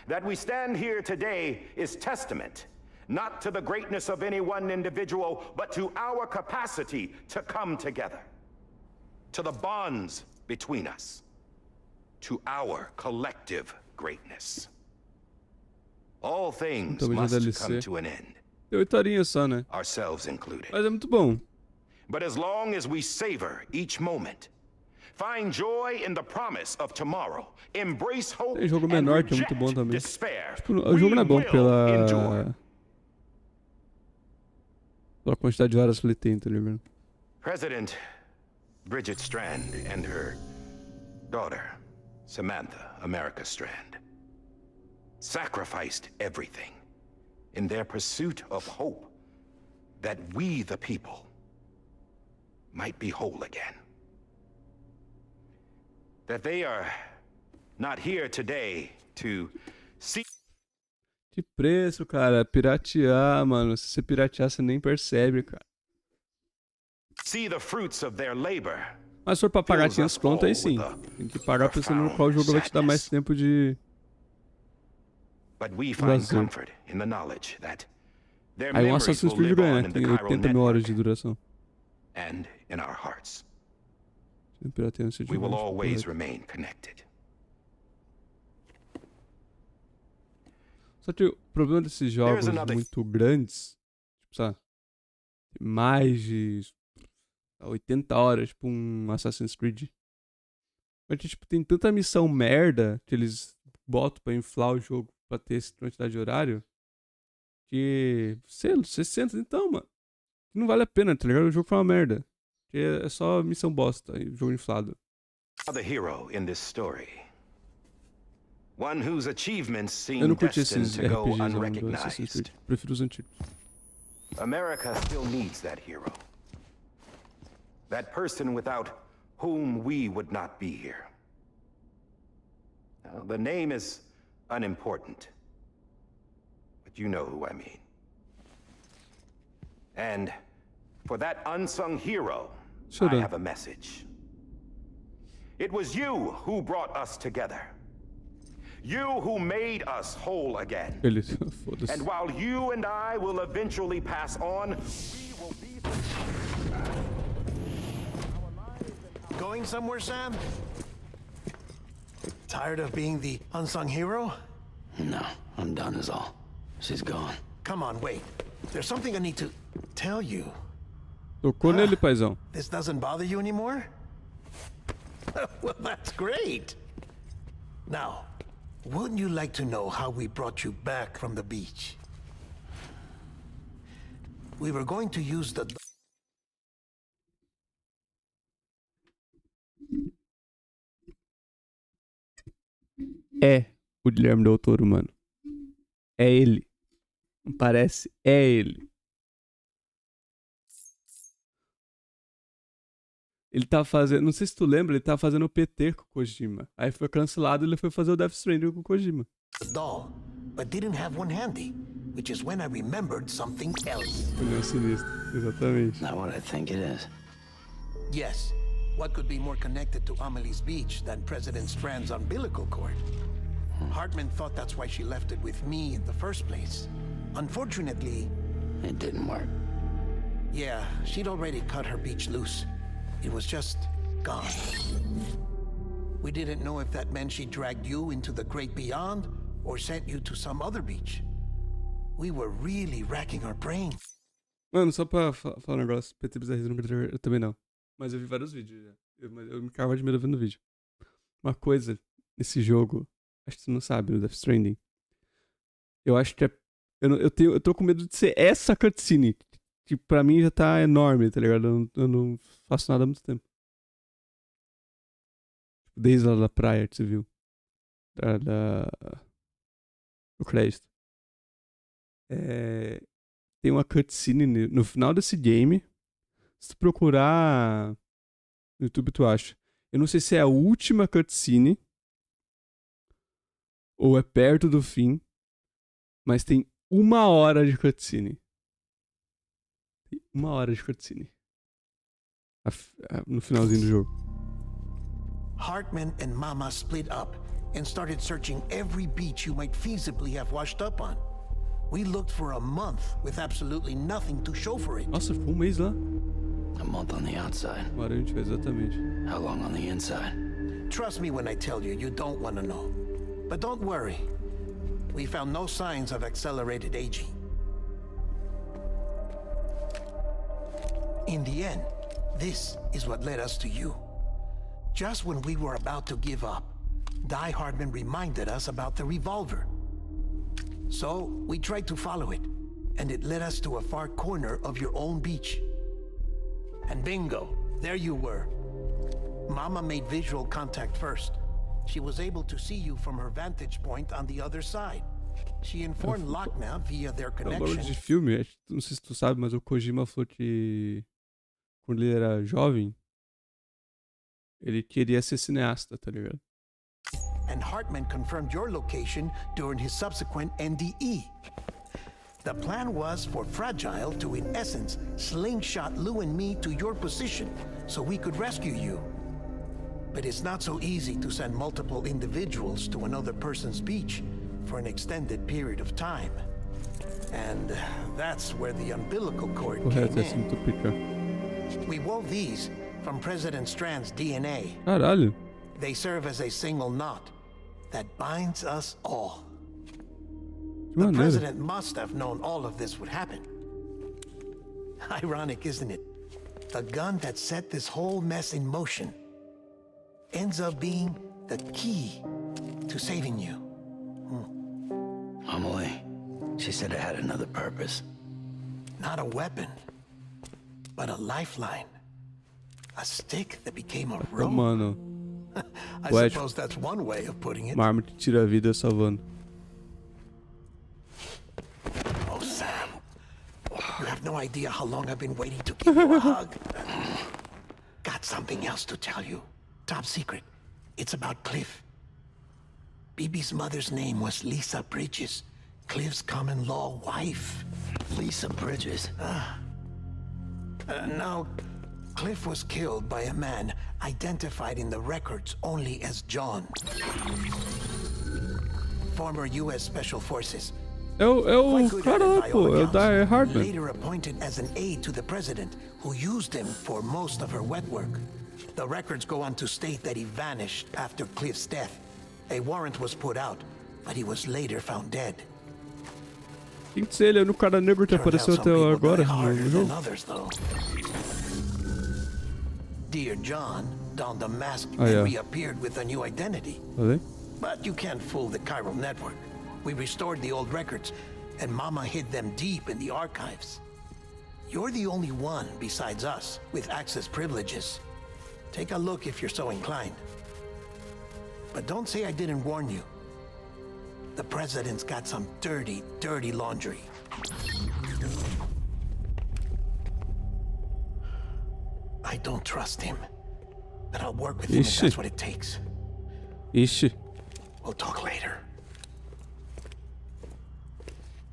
That we stand here today is testament, not to the greatness of any one individual, but to our capacity to come together. To the bonds between us. To our collective greatness. All things Talvez na must come DLC. to an end, Tem 8 horinhas só, né? ourselves included. Mas é muito bom. But as long as we savor each moment, find joy in the promise of tomorrow, embrace hope Tem jogo and menor que é muito reject bom também. despair, Tipo, o jogo não é bom we will endure. pela quantidade de horas que ele tem, tá ligado? President Bridget Strand and her daughter, Samantha America Strand, sacrificed everything in their pursuit of hope that we, the people, might be whole again. That they are not here today to see. Que preço, cara. Piratear, mano. Se você piratear, você nem percebe, cara. See the fruits of their labor. Mas se for pra pagar 500 conto, aí sim. Tem que pagar pensando no qual jogo vai te dar mais tempo de... But we find comfort in the knowledge that their Aí um memories Assassin's will Creed live ganha, on né? in the Tem Chiral 80 mil horas de network duração. and in our hearts. Sem piratear, não sei de We will onde, always correto. remain connected. Só que o problema desses jogos muito grandes, tipo, sabe? Mais de 80 horas, tipo um Assassin's Creed. Mas tipo, tem tanta missão merda que eles botam pra inflar o jogo pra ter essa quantidade de horário que... 60, então, mano. Não vale a pena, tá ligado? O jogo foi uma merda. Porque é só missão bosta e jogo inflado. The hero in this story. One whose achievements Eu seem não curti destined esses to go RPGs não, do Assassin's Creed. unrecognized. Prefiro os antigos. America still needs that hero. That person without whom we would not be here. Now, the name is unimportant, but you know who I mean. And for that unsung hero, I have a message. It was you who brought us together. You who made us whole again. Beleza, foda-se. And while you and I will eventually pass on, we will be... Going somewhere, Sam? Tired of being the unsung hero? No, I'm done is all. She's gone. Come on, wait. There's something I need to tell you. Tocou nele, paizão. This doesn't bother you anymore? Well, that's great. Now, wouldn't you like to know how we brought you back from the beach? We were going to use the... É o Guilherme Del Toro, mano. É ele. Não parece? É ele. Ele tava fazendo... Não sei se tu lembra, ele tava fazendo o PT com o Kojima. Aí foi cancelado e ele foi fazer o Death Stranding com o Kojima. doll, but didn't have one handy, which is when I remembered something else. Olhão sinistro. Exatamente. Not what I think it is. Yes. What could be more connected to Amelie's beach than President Strand's umbilical cord? Hartman thought that's why she left it with me in the first place. Unfortunately... It didn't work. Yeah, she'd already cut her beach loose. It was just gone. We didn't know if that meant she dragged you into the great beyond or sent you to some other beach. We were really racking our brains. Mano, só pra falar um negócio, PT Bizarrismo eu também não. Mas eu vi vários vídeos já. Eu me cagava de medo vendo vídeo. Uma coisa nesse jogo, acho que você não sabe, no Death Stranding. Eu acho que é. Eu tô com medo de ser essa cutscene. Que pra mim já tá enorme, tá ligado? Eu não faço nada há muito tempo. Desde lá da praia que você viu. Do crédito. Tem uma cutscene no final desse game. Se tu procurar no YouTube, tu acha. Eu não sei se é a última cutscene ou é perto do fim, mas tem 1 hora de cutscene. Tem 1 hora de cutscene. No finalzinho do jogo. Hartman and Mama split up and started searching every beach you might feasibly have washed up on. We looked for a month with absolutely nothing to show for it. Nossa, ficou 1 mês lá. A month on the outside. Exatamente. How long on the inside? Trust me when I tell you, you don't want to know. But don't worry. We found no signs of accelerated aging. In the end, this is what led us to you. Just when we were about to give up, Die Hardman reminded us about the revolver. So, we tried to follow it, and it led us to a far corner of your own beach. And bingo, there you were. Mama made visual contact first. She was able to see you from her vantage point on the other side. She informed Lochner via their É um barulho connection. de filme. Não sei se tu sabe, mas o Kojima falou que quando ele era jovem, ele queria ser cineasta, tá ligado? And Hartman confirmed your location during his subsequent NDE. The plan was for Fragile to, in essence, slingshot Lou and me to your position so we could rescue you. But it's not so easy to send multiple individuals to another person's beach for an extended period of time. And that's where the umbilical cord Correto, came essa é in. muito pica. We wove these from President Strand's DNA. Caralho. They serve as a single knot that binds us all. Que The maneiro. president must have known all of this would happen. Ironic, isn't it? The gun that set this whole mess in motion ends up being the key to saving you. Amelie, she said it had another purpose. Not a weapon, but a lifeline. A stick that became a Ô, rope. mano. I Poético. suppose that's one way of putting it. Uma arma que tira a vida salvando. Oh, Sam. You have no idea how long I've been waiting to give you a hug. Got something else to tell you. Top secret. It's about Cliff. Bibi's mother's name was Lisa Bridges, Cliff's common-law wife. Lisa Bridges. Now, Cliff was killed by a man identified in the records only as John. Former U.S. Special Forces. É o Quite good cara at lá, it by pô. all É o accounts. Die Hardman. Later appointed as an aide to the president, who used him for most of her wet work. The records go on to state that he vanished after Cliff's death. A warrant was put out, but he was later found dead. Tem que ser ele, é o cara negro que Turns out apareceu some até people agora die no harder than jogo. others, though. Dear John donned a mask Oh, and yeah. reappeared with a new identity. Falei? But you can't fool the chiral network. We restored the old records, and Mama hid them deep in the archives. You're the only one besides us with access privileges. Take a look if you're so inclined. But don't say I didn't warn you. The president's got some dirty, dirty laundry. I don't trust him, but I'll work with him if Ixi. that's what it takes. Ixi. We'll talk later.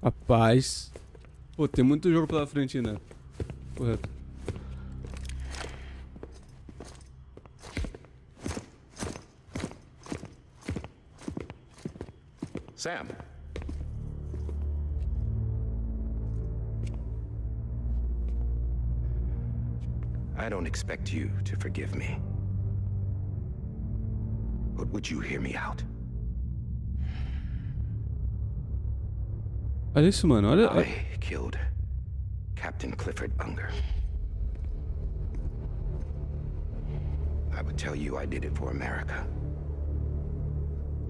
Rapaz. Pô, tem muito jogo pela frente ainda. Correto. Sam. I don't expect you to forgive me. But would you hear me out? Olha isso, mano. Olha. I killed Captain Clifford Unger. I would tell you I did it for America.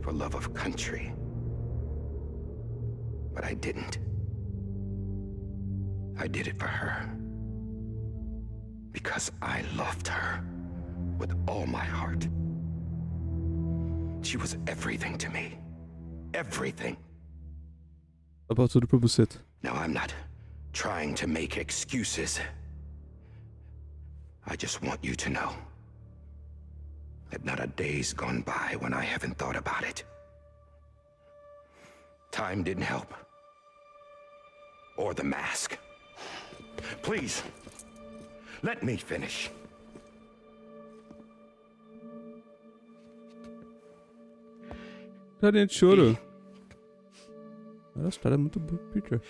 For love of country. But I didn't. I did it for her. Because I loved her with all my heart. She was everything to me. Everything. Dá tudo pro buceta. Now, I'm not trying to make excuses. I just want you to know that not a day's gone by when I haven't thought about it. Time didn't help. Or the mask. Please, let me finish. Carinha de choro. A história é muito boa, Peter.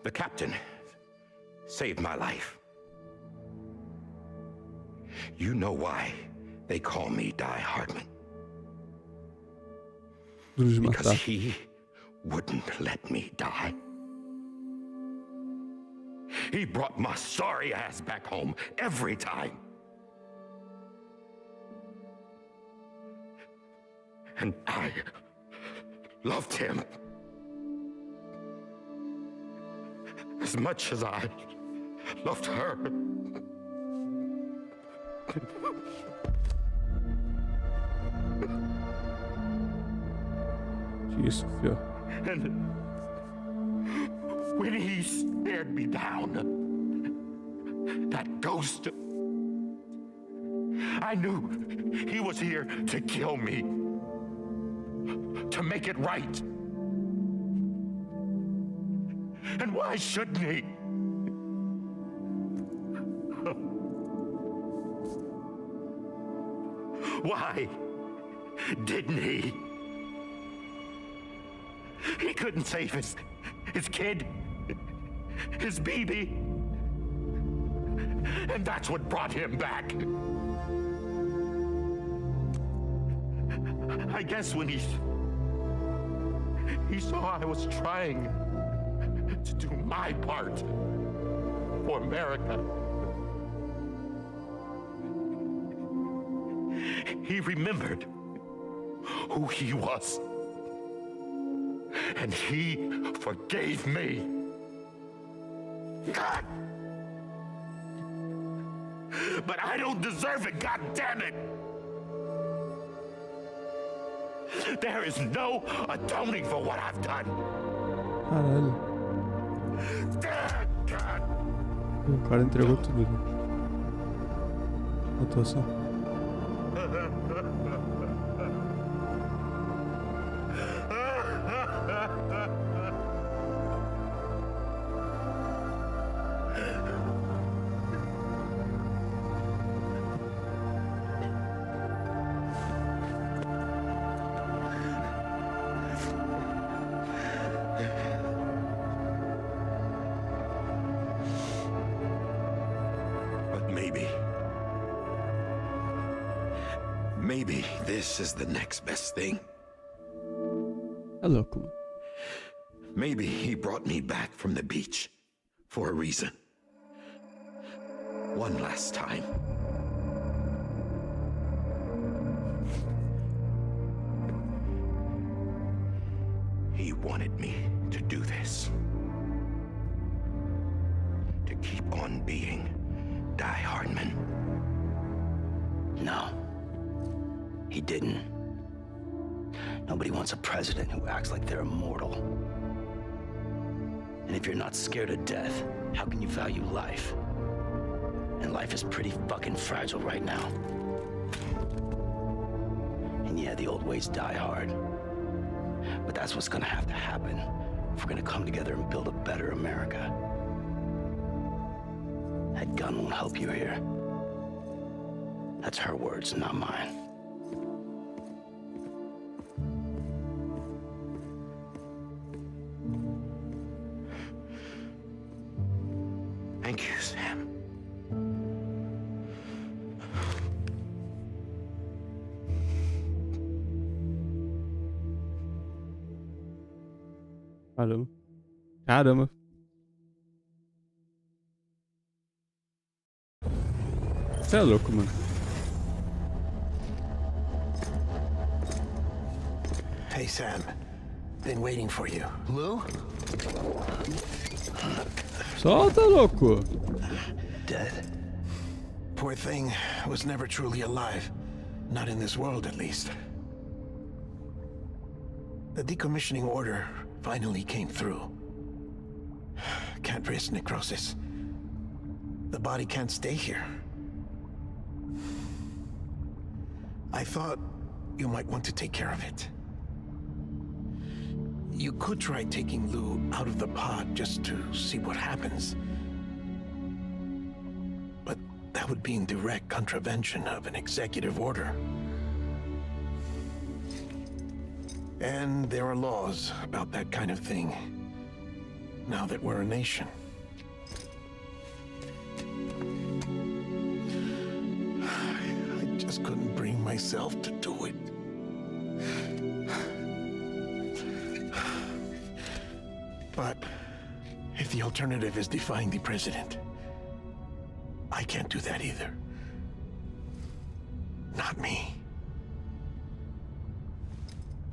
The captain saved my life. You know why they call me Die Hardman? Duro de Because matar. he wouldn't let me die. He brought my sorry ass back home every time. And I loved him as much as I loved her. Que isso, fio. And when he stared me down, that ghost, I knew he was here to kill me, to make it right. And why shouldn't he? Why didn't he? He couldn't save his kid, his baby. And that's what brought him back. I guess when he saw I was trying to do my part for America, he remembered who he was. And he forgave me. God. But I don't deserve it, God damn it. There is no atoning for what I've done. Caralho. God. O cara entregou tudo. Atuação. Maybe this is the next best thing. É louco. Maybe he brought me back from the beach for a reason. One last time. He wanted me to do this. To keep on being Die Hardman. No. He didn't. Nobody wants a president who acts like they're immortal. And if you're not scared of death, how can you value life? And life is pretty fucking fragile right now. And yeah, the old ways die hard. But that's what's gonna have to happen if we're gonna come together and build a better America. That gun won't help you here. That's her words, not mine. Thank you, Sam. Caramba. Caramba. Você é louco, mano. Hey, Sam. Been waiting for you. Lou? Solta, louco. Dead? Poor thing was never truly alive. Not in this world, at least. The decommissioning order finally came through. Can't risk necrosis. The body can't stay here. I thought you might want to take care of it. You could try taking Lou out of the pod just to see what happens. That would be in direct contravention of an executive order. And there are laws about that kind of thing, now that we're a nation. I just couldn't bring myself to do it. But if the alternative is defying the president, I can't do that either. Not me.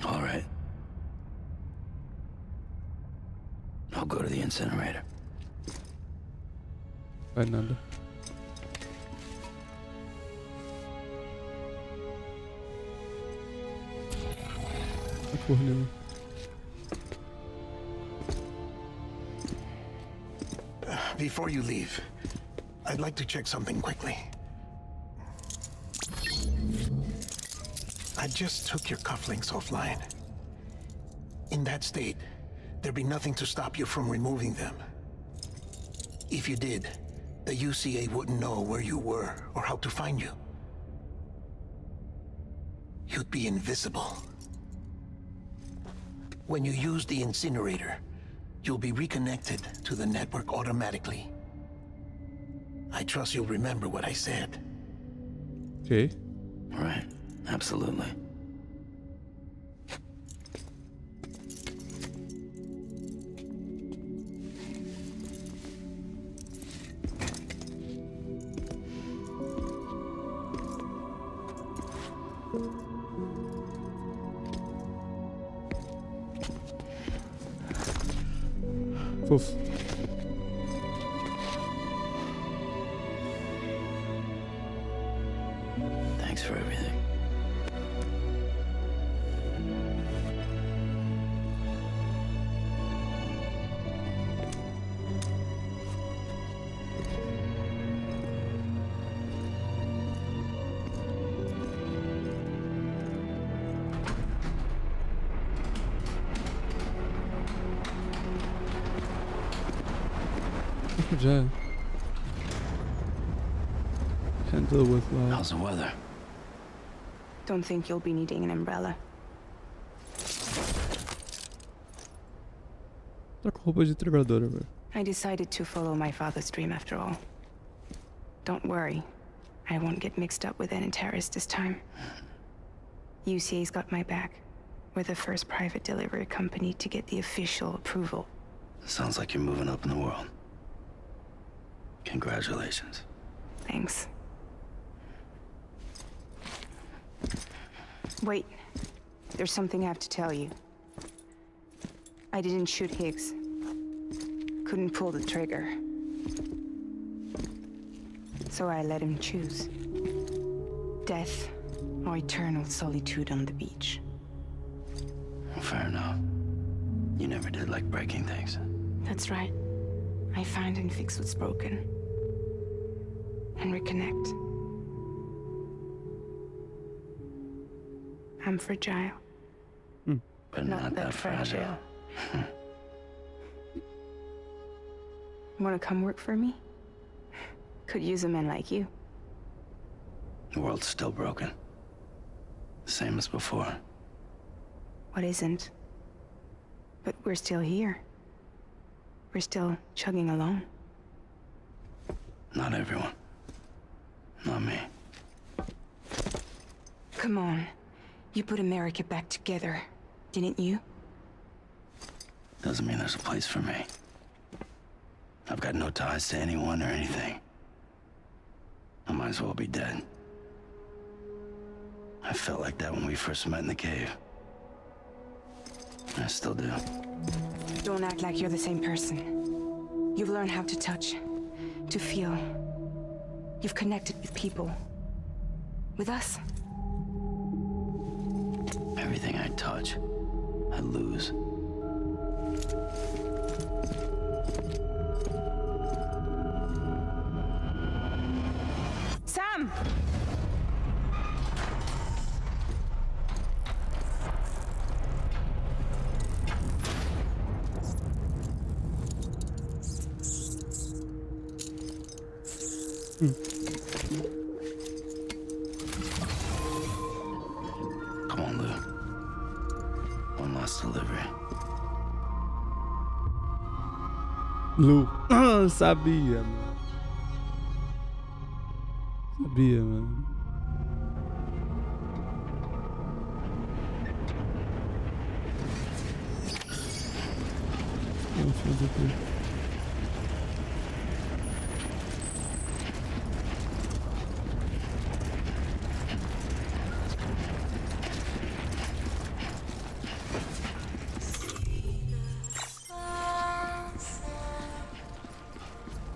All right. I'll go to the incinerator. Vai nada. A corneta. Before you leave, I'd like to check something quickly. I just took your cufflinks offline. In that state, there'd be nothing to stop you from removing them. If you did, the UCA wouldn't know where you were or how to find you. You'd be invisible. When you use the incinerator, you'll be reconnected to the network automatically. I trust you'll remember what I said. Ok. Right. Absolutely. Fofo. Thanks for everything. Já. Handle with How's the weather? Don't think you'll be needing an umbrella. Tá com roupa de trabalhadora, velho. I decided to follow my father's dream after all. Don't worry, I won't get mixed up with any terrorists this time. UCA's got my back. We're the first private delivery company to get the official approval. Sounds like you're moving up in the world. Congratulations. Thanks. Wait, there's something I have to tell you. I didn't shoot Higgs. Couldn't pull the trigger. So I let him choose. Death or eternal solitude on the beach. Well, fair enough. You never did like breaking things. That's right. I find and fix what's broken. And reconnect. I'm fragile. But not that fragile. Wanna come work for me? Could use a man like you. The world's still broken. Same as before. What isn't? But we're still here. We're still chugging along. Not everyone. Not me. Come on. You put America back together, didn't you? Doesn't mean there's a place for me. I've got no ties to anyone or anything. I might as well be dead. I felt like that when we first met in the cave. I still do. Don't act like you're the same person. You've learned how to touch, to feel. You've connected with people. With us. Everything I touch, I lose. Sam! delivery. Lu. Sabia, mano. Sabia, mano. Vamos fazer aqui.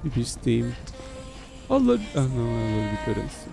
Maybe Steam. Oh, load. Ah, não, é load de currency.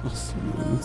Nossa, mano.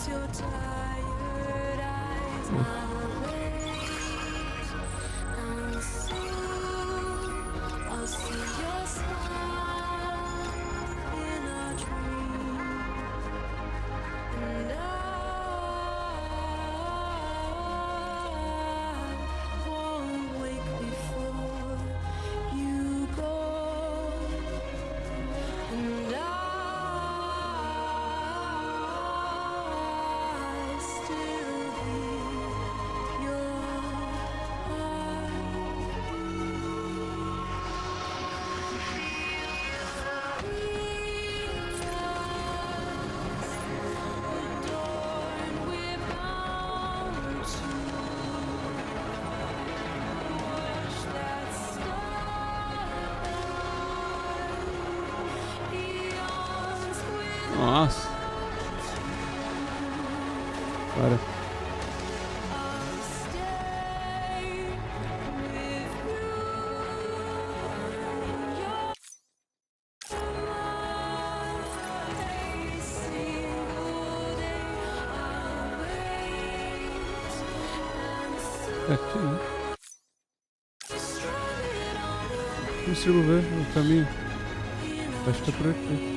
Nossa. Para. Aqui, né? Não consigo ver o caminho. Acho que é por aqui.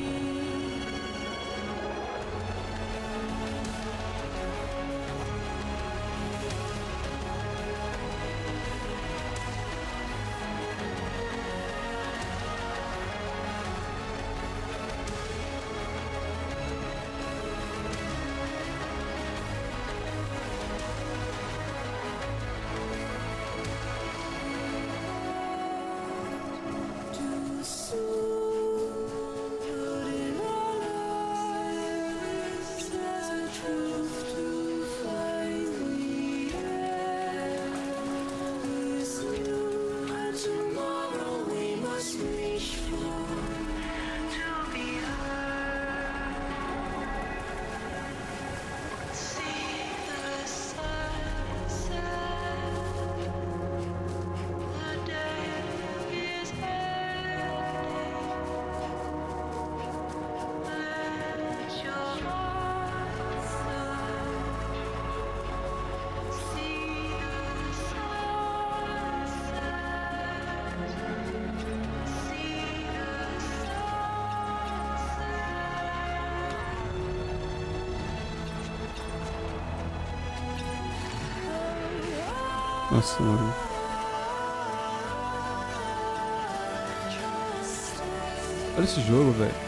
Nossa, mano. Olha esse jogo, velho.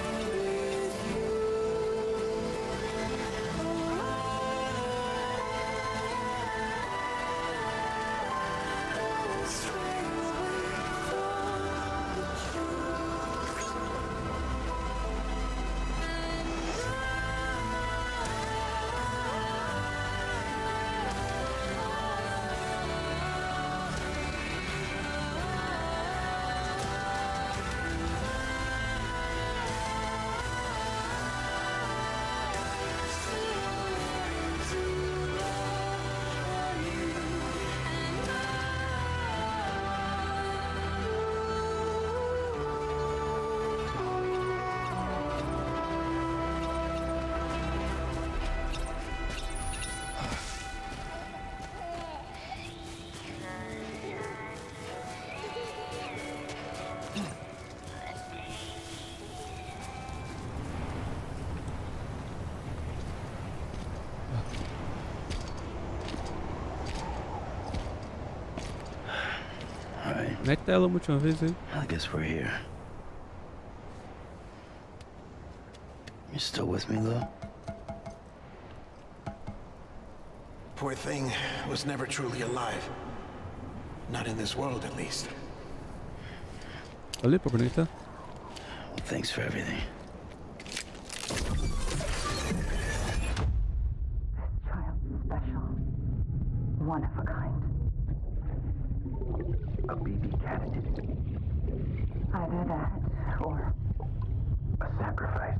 Mete ela uma última vez aí. I guess we're here. You still with me, Lou? Poor thing was never truly alive. Not in this world, at least. Valeu pra conectar. Well, thanks for everything. Child special. One of a kind. A BB candidate. Either that or A sacrifice.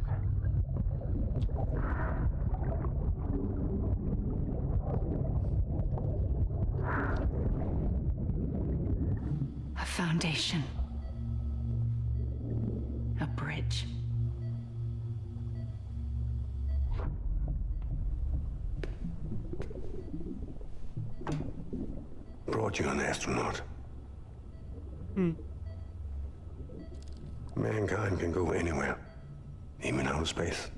a foundation. A bridge. Brought you an astronaut. Mankind can go anywhere, even outer space.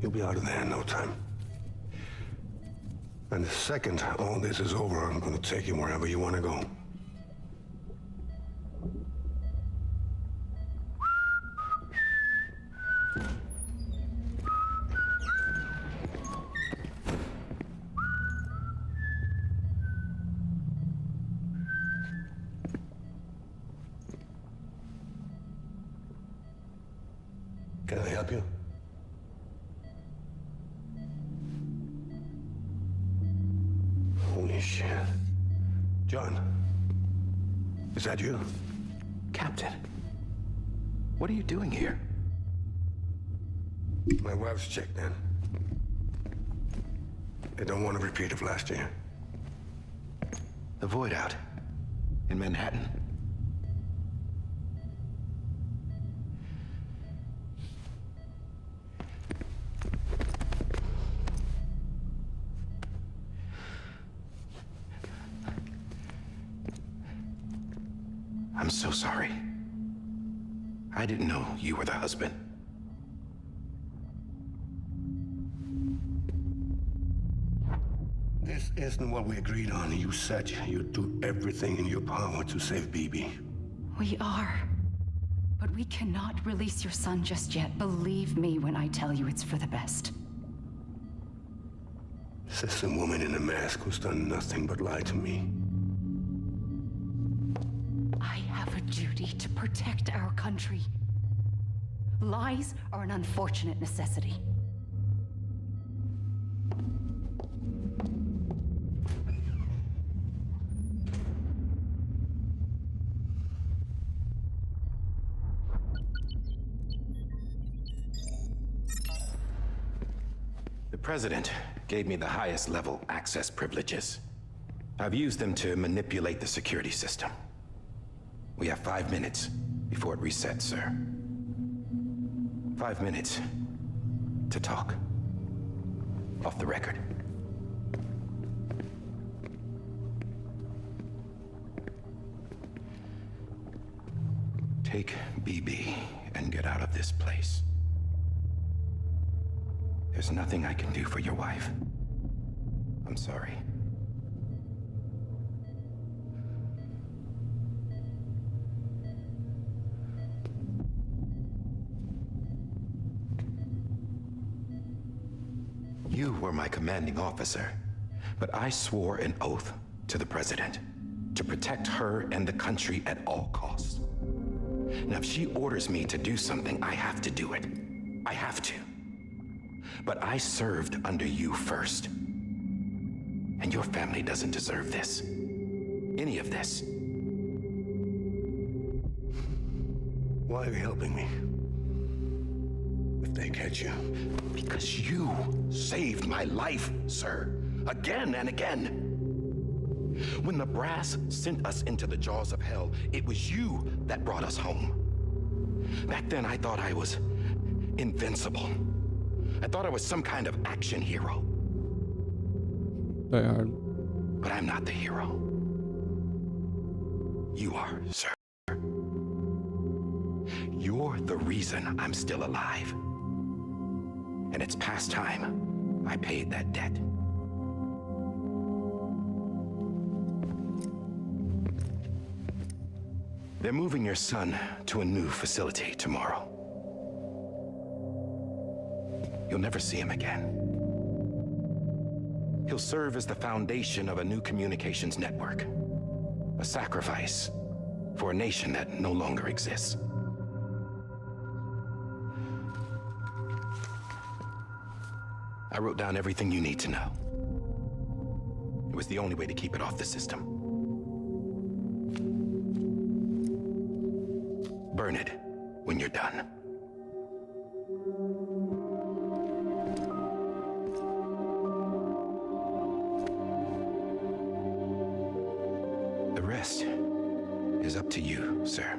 You'll be out of there in no time. And the second all this is over, I'm gonna take you wherever you want to go. Can I help you? Holy shit. John, is that you? Captain, what are you doing here? My wife's checked in. They don't want a repeat of last year. The void out in Manhattan. I'm so sorry. I didn't know you were the husband. This isn't what we agreed on. You said you'd do everything in your power to save BB. We are. But we cannot release your son just yet. Believe me when I tell you it's for the best. This is a woman in a mask who's done nothing but lie to me. I have a duty to protect our country. Lies are an unfortunate necessity. The President gave me the highest level access privileges. I've used them to manipulate the security system. We have 5 minutes before it resets, sir. 5 minutes to talk. Off the record. Take BB and get out of this place. There's nothing I can do for your wife. I'm sorry. You were my commanding officer, but I swore an oath to the President to protect her and the country at all costs. Now, if she orders me to do something, I have to do it. I have to. But I served under you first. And your family doesn't deserve this. Any of this. Why are you helping me? If they catch you. Because you saved my life, sir. Again and again. When the brass sent us into the jaws of hell, it was you that brought us home. Back then, I thought I was invincible. I thought I was some kind of action hero. Die Hard. But I'm not the hero. You are, sir. You're the reason I'm still alive. And it's past time I paid that debt. They're moving your son to a new facility tomorrow. You'll never see him again. He'll serve as the foundation of a new communications network. A sacrifice for a nation that no longer exists. I wrote down everything you need to know. It was the only way to keep it off the system. Burn it when you're done. The rest is up to you, sir.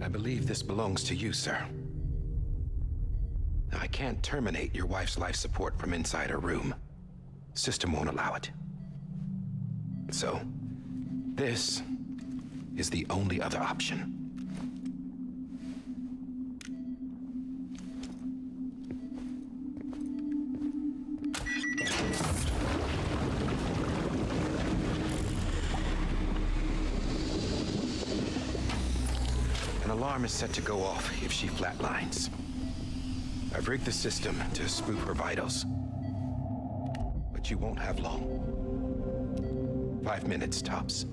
I believe this belongs to you, sir. Now, I can't terminate your wife's life support from inside her room. System won't allow it. So, this is the only other option. An alarm is set to go off if she flatlines. I've rigged the system to spoof her vitals. But you won't have long. 5 minutes tops.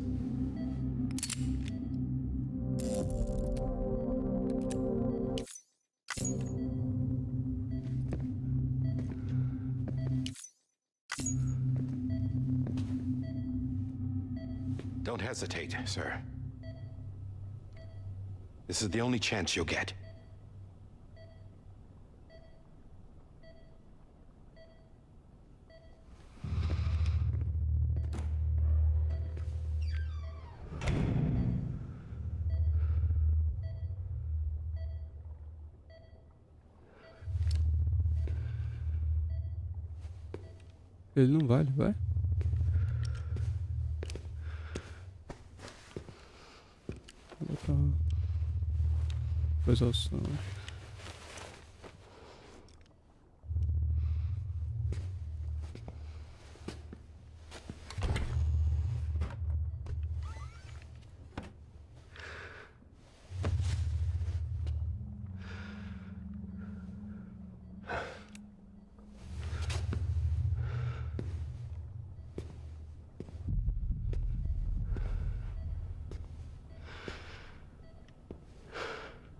Don't hesitate, sir. This is the only chance you'll get. Ele não vale, vai? Vou botar exaustão.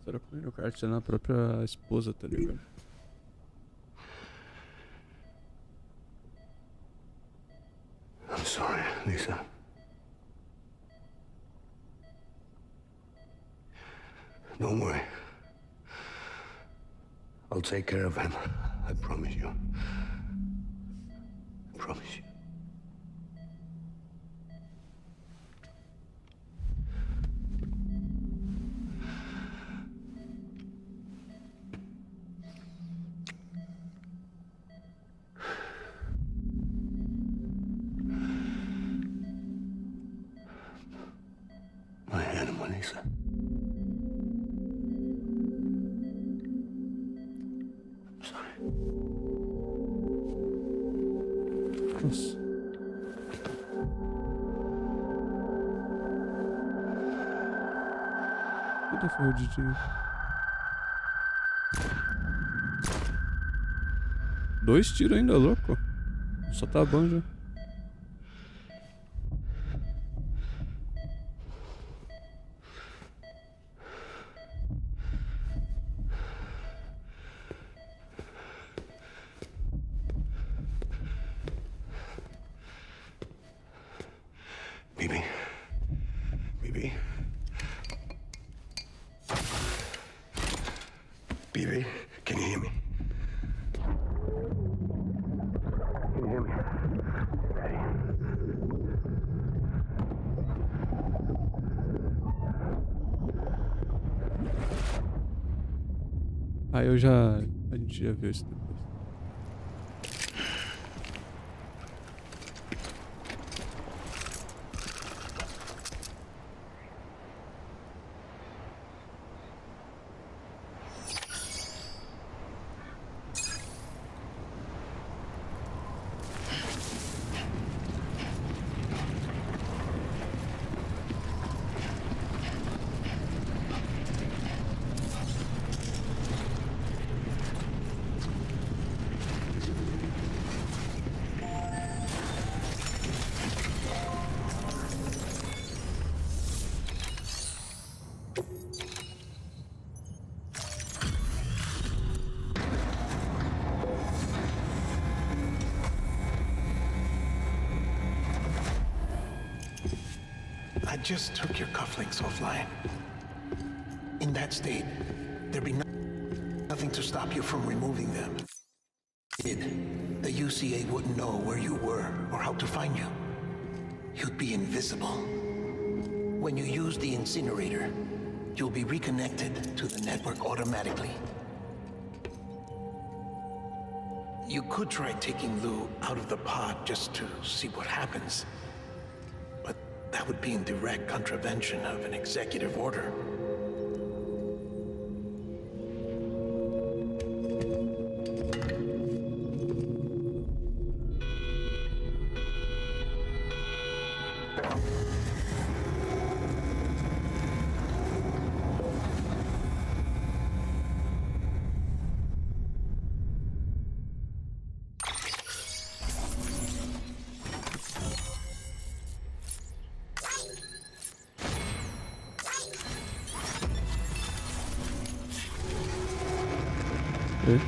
Será que o cara tinha na própria esposa, tá ligado? I'm sorry, Lisa. Don't worry. I'll take care of him. I promise you. I promise you. My animal, Lisa. I'm sorry. Nossa. Puta foi o DJ. 2 tiros ainda, louco. Só tá bom já. Bibi. Bibi. Bibi, can you hear me? Can you hear me? Daddy. Aí eu já... A gente já viu isso depois. I just took your cufflinks offline. In that state, there'd be nothing to stop you from removing them. The UCA wouldn't know where you were or how to find you. You'd be invisible. When you use the incinerator, you'll be reconnected to the network automatically. You could try taking Lou out of the pod just to see what happens. But that would be in direct contravention of an executive order. E?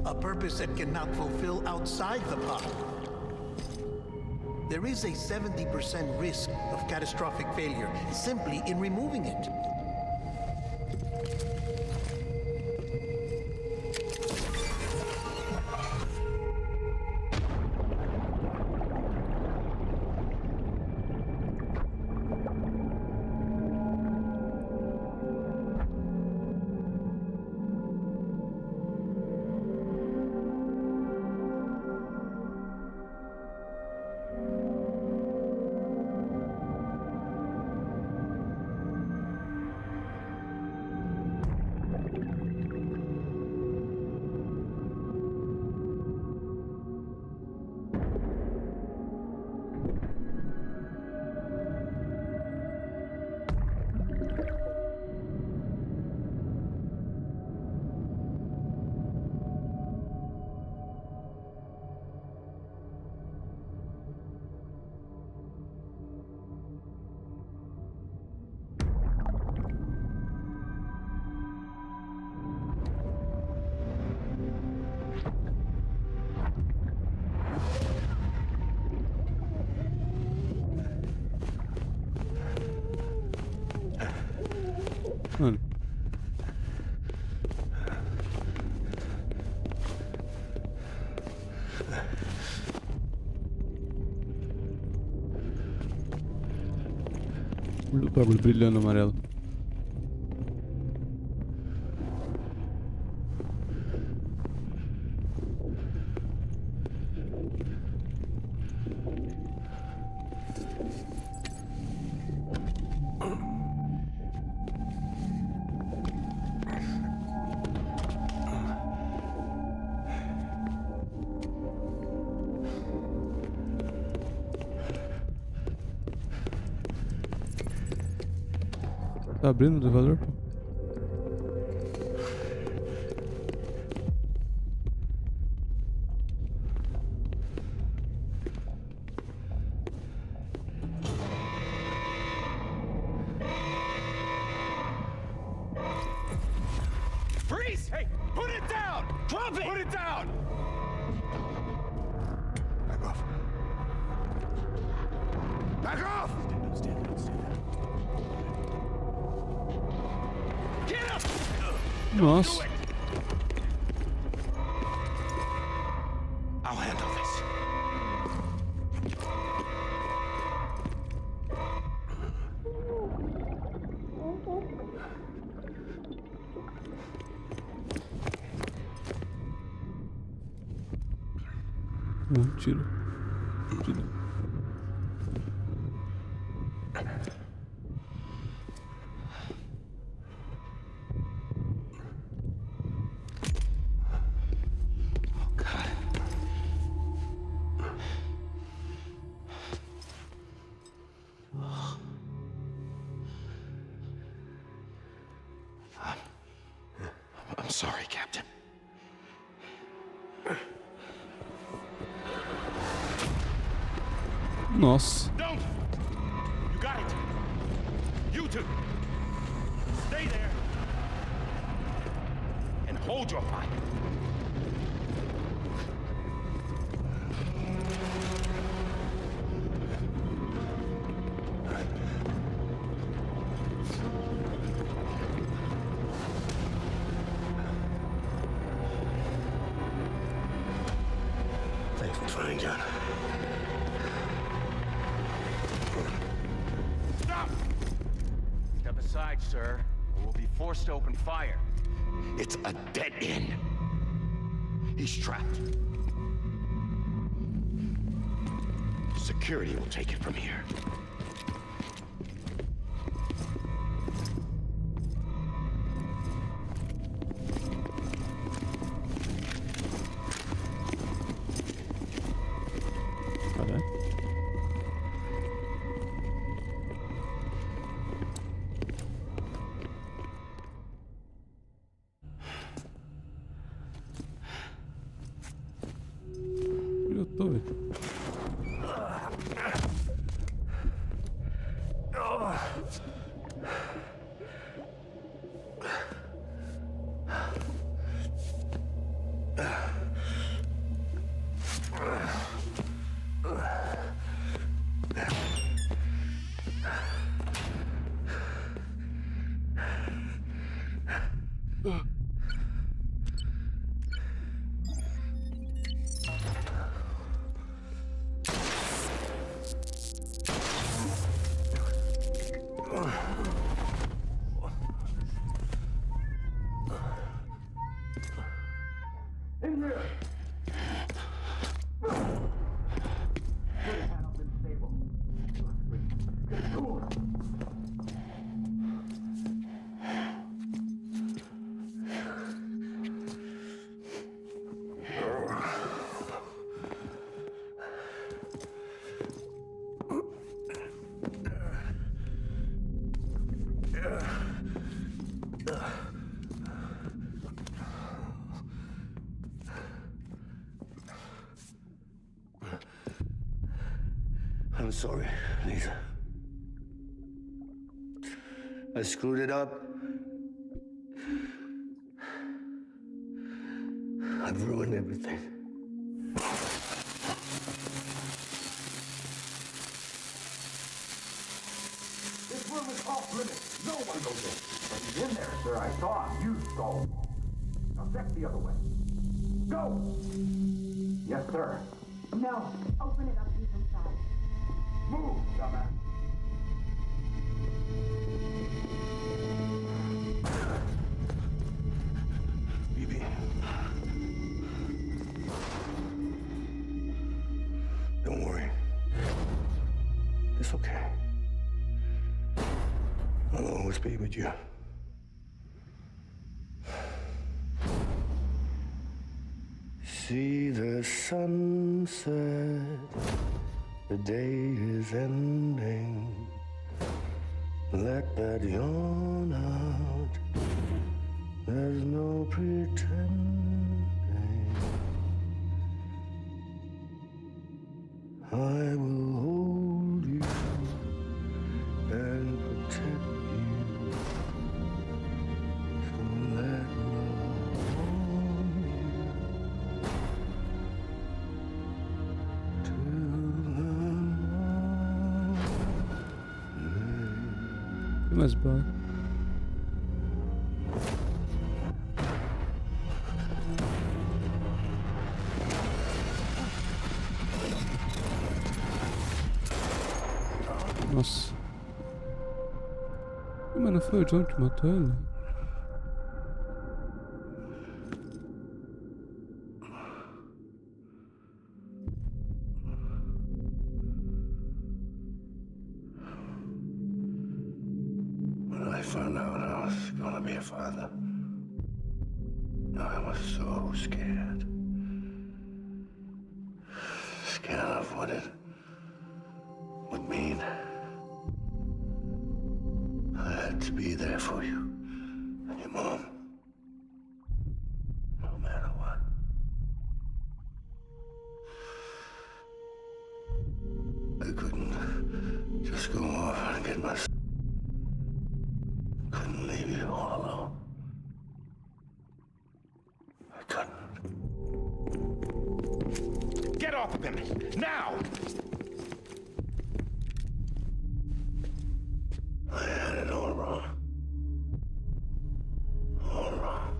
A purpose that cannot fulfill outside the pod. There is a 70% risk of catastrophic failure simply in removing it. Mano. O bagulho brilhando amarelo. Tá abrindo o elevador, pô? Freeze! Hey, put it down! Drop it! Put it down! Back off. Back off! Stand down, stand down. Get up! Nossa. I'll handle this. Tiro. Tiro. I'm sorry, Captain. Nossa. Don't! You got it! You two! Stay there! And hold your fire! Thanks for trying, John. Stop! Step aside, sir, or we'll be forced to open fire. It's a dead end. He's trapped. Security will take it from here. Caralho. Onde eu tô, velho? I'm sorry, Lisa. I screwed it up. I've ruined everything. This room is off limits. No one goes in. But he's in there, sir. I saw him. You stole him. Now check the other way. Go! Yes, sir. No. Open it up deep inside. Move, dumbass. Bibi. Don't worry. It's okay. I'll always be with you. See the sunset. The day is ending. Let that yawn out. There's no pretending. I will hold you and protect you. So let love warm you till the morning. Tem mais bala. Nossa. Mas não foi o John que matou ele? want to be a father. I was so scared. Scared of what it would mean. I had to be there for you and your mom. No matter what. I couldn't just go off and get my... Couldn't leave you all alone. I couldn't. Get off of him! Now! I had it all wrong. All wrong.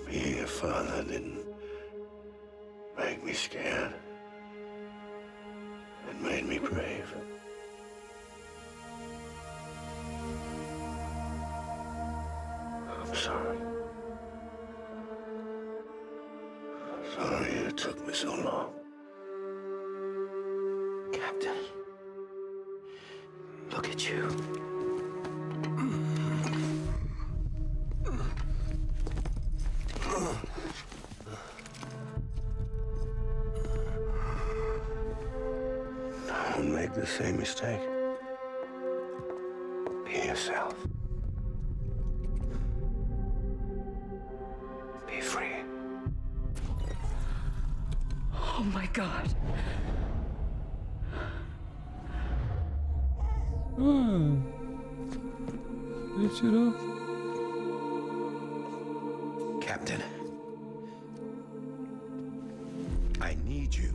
Being a father didn't make me scared. It made me brave. I'm sorry. Sorry it took me so long. Captain, look at you. Don't make the same mistake. Be yourself. Be free. Oh my God. Ele tirou. Captain, I need you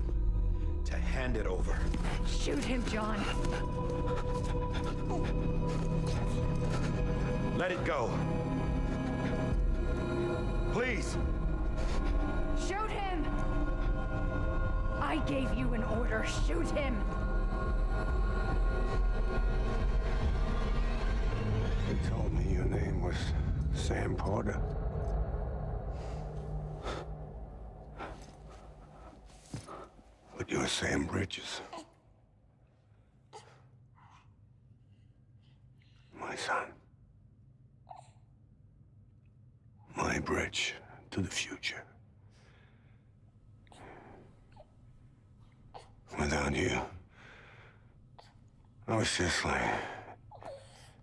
to hand it over. Shoot him, John. Let it go. Please. Shoot him! I gave you an order. Shoot him! You told me your name was Sam Porter. But you're Sam Bridges. My son. My bridge to the future. Without you, I was just like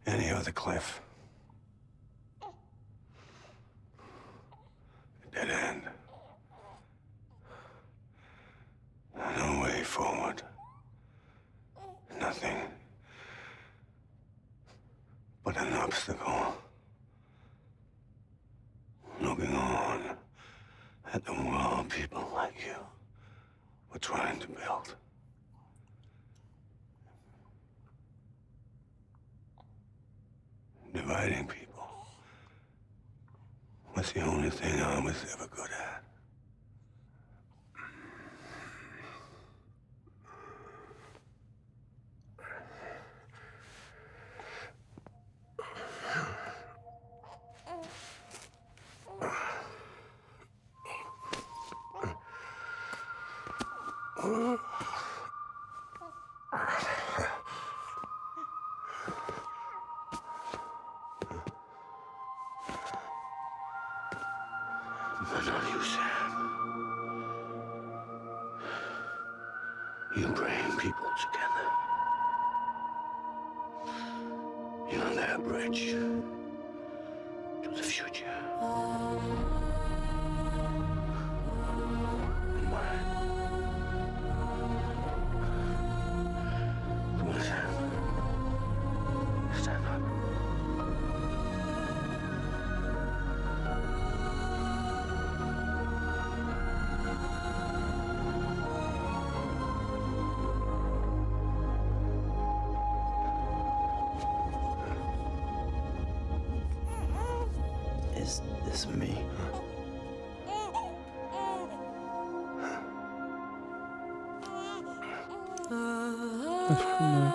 any other Cliff. A dead end. No way forward. Nothing but an obstacle. Looking on at the world people like you were trying to build. Dividing people was the only thing I was ever good at. But not you, Sam. You bring people together. You're that bridge to the future. Mine. Come on, Sam. Stand up. Is this me? Acho que não.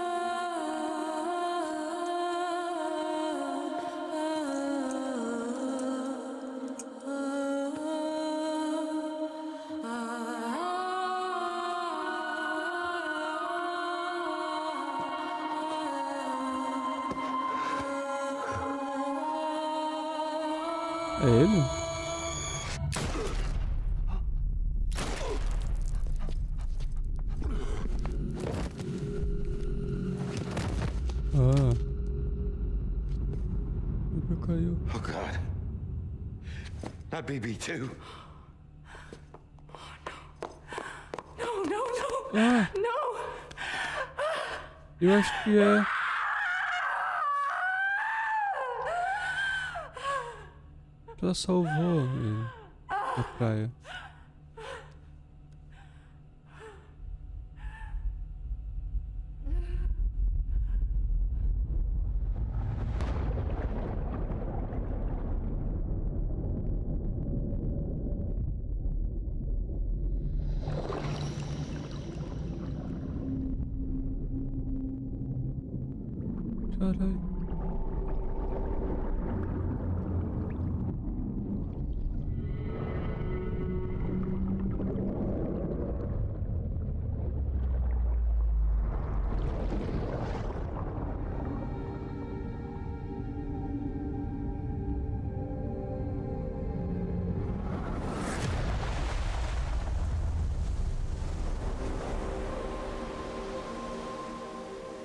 É ele? Ah. Ele caiu. Oh, God. Not BB2. No, no, no! Ah, No! eu acho que é. Ela salvou ele na praia. Caralho.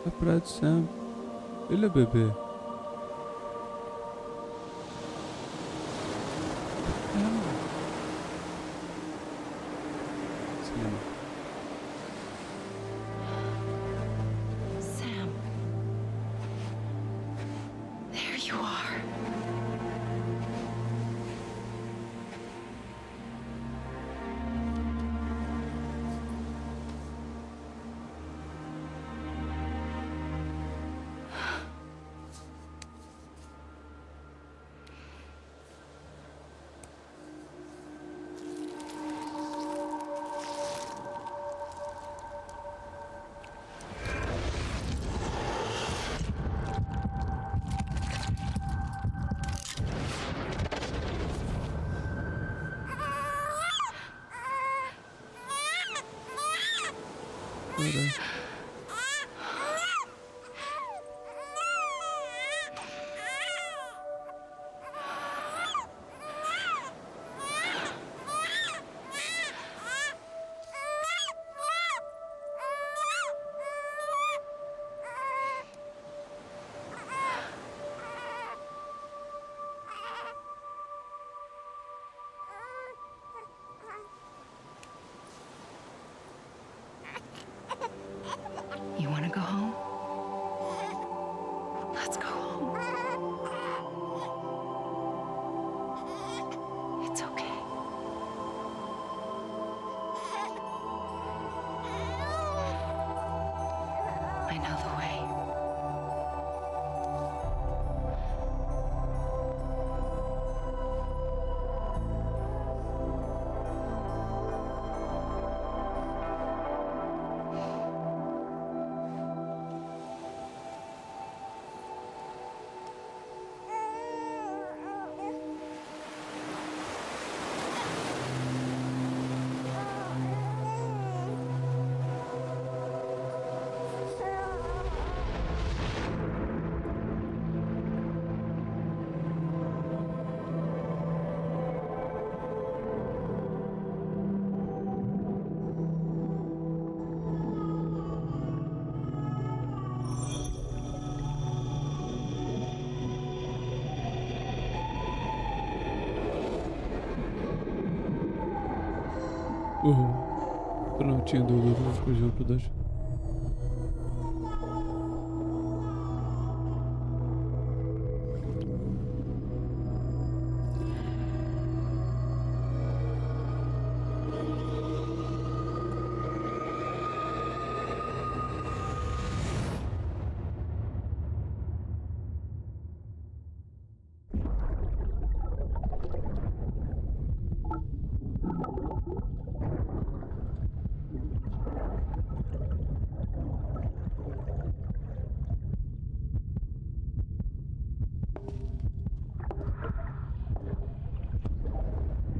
A praia de Sam. Ele é bebê. Sam. There you are. Caralho. You want to go home? Let's go home. It's okay. I know the way. Prontinho do fugiu pro Dodge.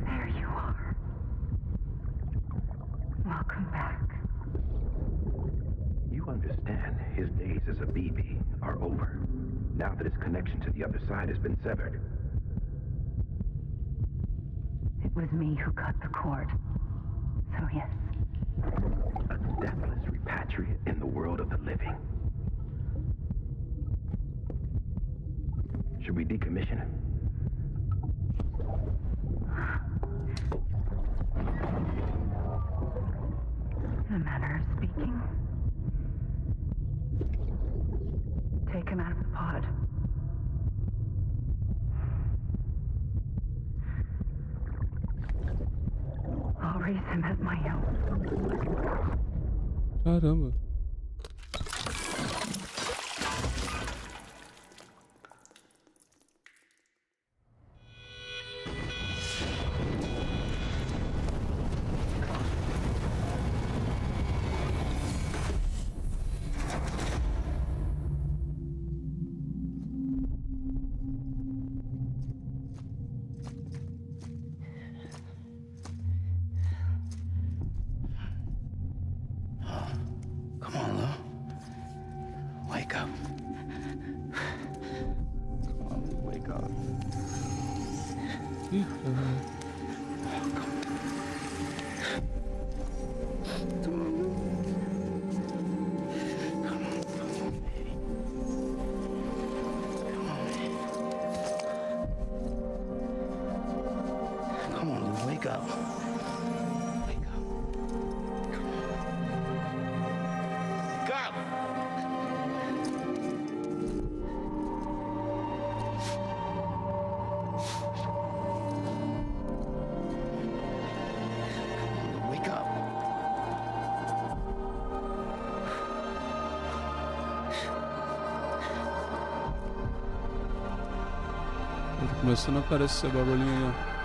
There you are. Welcome back. You understand his days as a BB are over, now that his connection to the other side has been severed. was me who cut the cord. So yes. A deathless repatriate in the world of the living. Should we decommission it? In a manner of speaking. Take him out of the pod. I'll raise him as my own. Caramba. Come on, Lou. Wake up. Come on, Lou, wake up. Come on, Lou, wake up. Wake up. Wake up! Wake up. Tá começando a aparecer bagulhinho aí, ó.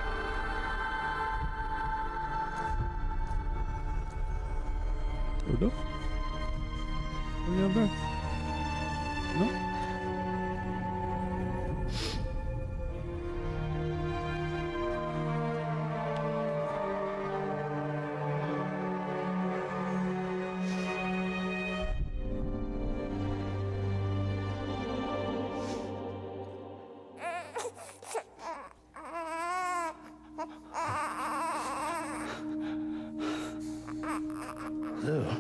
Acordou? Olha aberto. Não? Lou.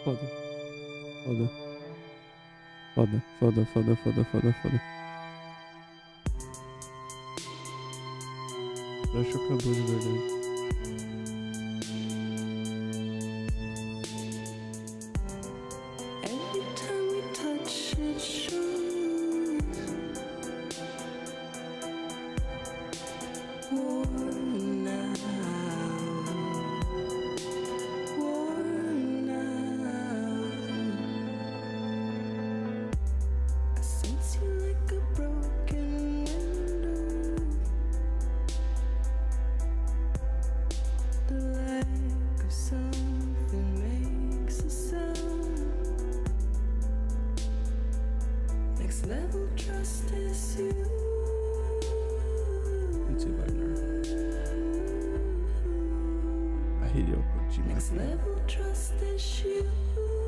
Foda. Foda. Foda, foda, foda, foda, foda, foda. Eu acho que acabou de verdade. Next level trust is you.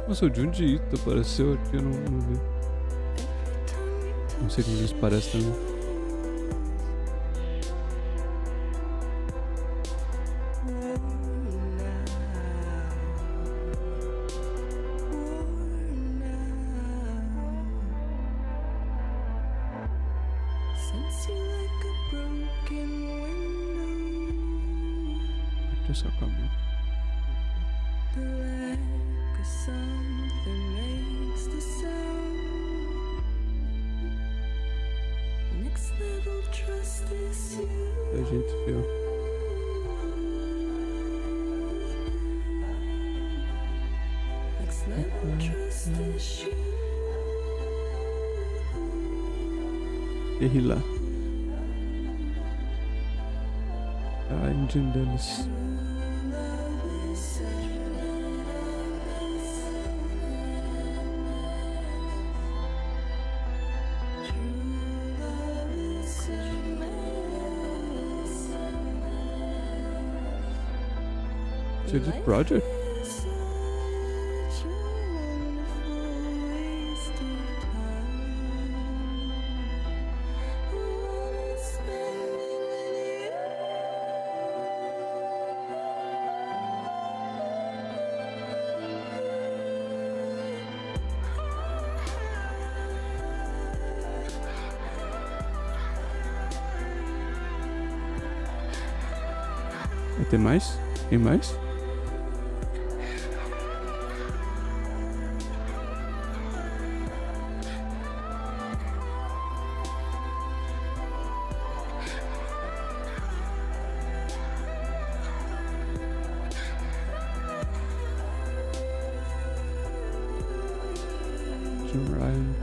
Nossa, o Junji Ito apareceu aqui, eu não vi. Não sei quem isso parece também. Deixa eu só acalmar. A gente viu. E lá. A engine deles. CD Projekt? Vai ter mais? Tem mais? Ryan.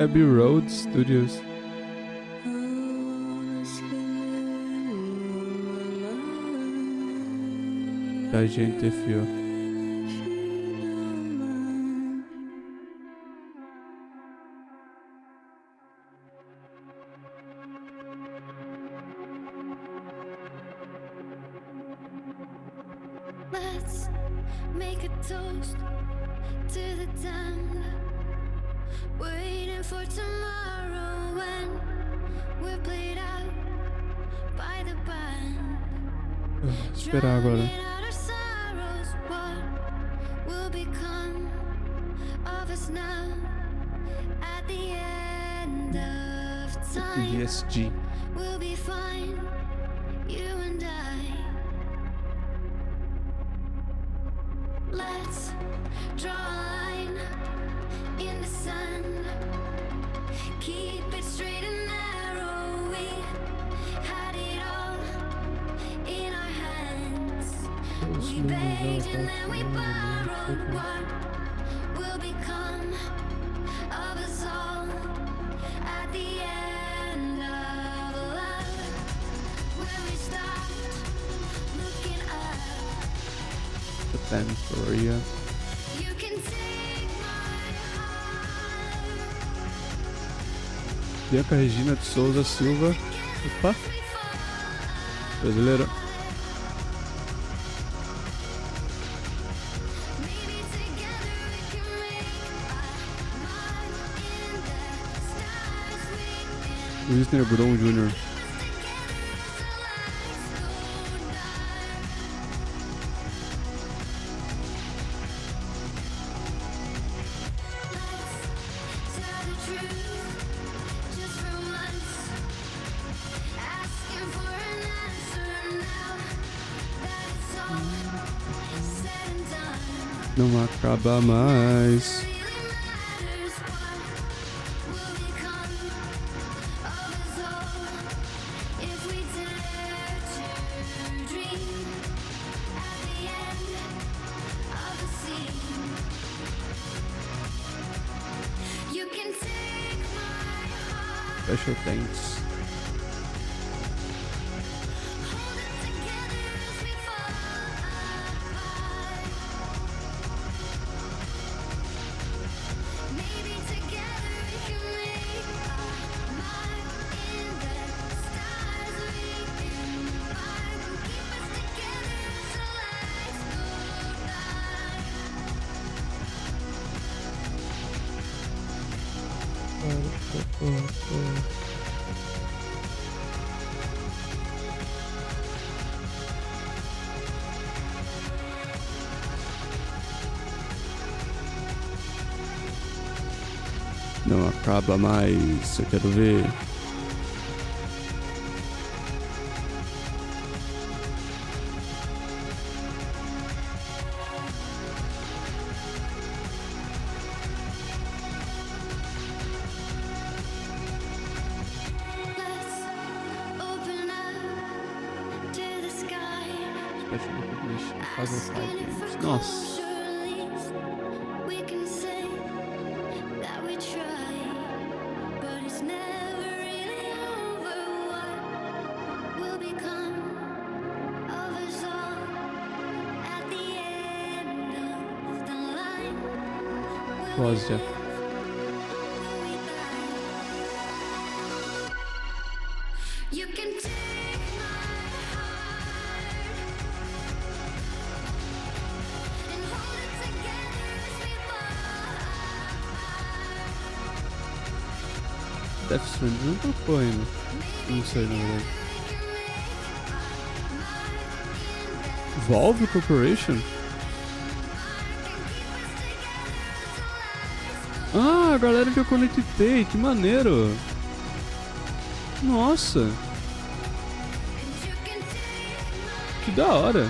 Abbey Road Studios. A gente fio. Let's make a toast to the damned, waiting for tomorrow when we're played out by the band. Esperar agora. ESG. We'll be fine, you and I. Let's draw a line in the sand. Keep it straight and narrow. We had it all in our hands. We begged and then we borrowed. What will become of us all at the end of love? When we stopped looking up, The Band Korea. you can take my heart. Bianca Regina de Souza Silva. Opa! Brasileira. Maybe together we can make a mark in the stars we Wisner Bron Jr. tell the truth just for once. Asking for an answer now that it's all said and done. Não acaba mais. Really matters what will become of us all if we dare to dream at the end of the scene. You can tell Special Thanks. Não acaba mais, eu quero ver. Special Recognition, Puzzle Fight Games. Nossa. Close. You can take my heart and hold it together as we fall apart. Death Stranding não tocou ainda. Não sei, na verdade. Valve Corporation? Ah, a galera que eu conectei, que maneiro! Nossa! Que da hora!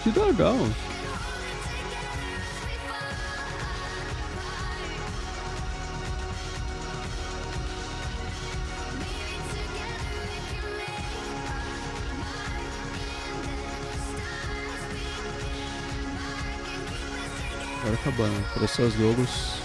Que legal! Agora acabando, apareceu os logos.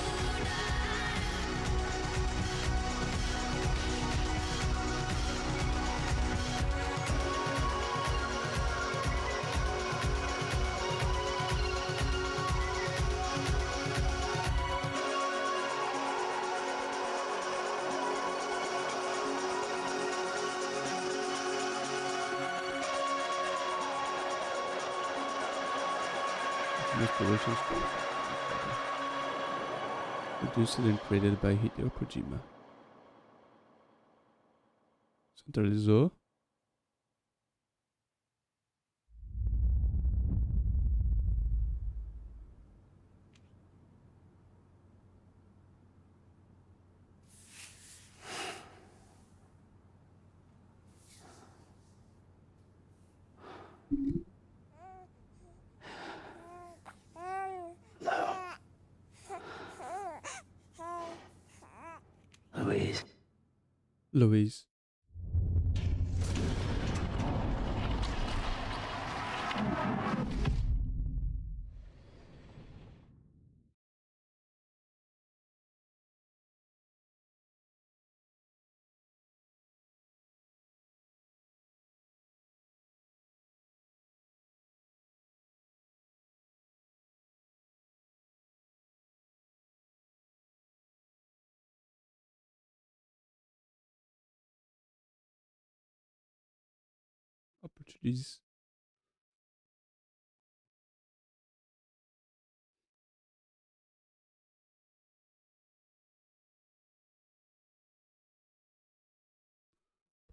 Produced and created by Hideo Kojima. Centralizou. Luiz. Opportunities.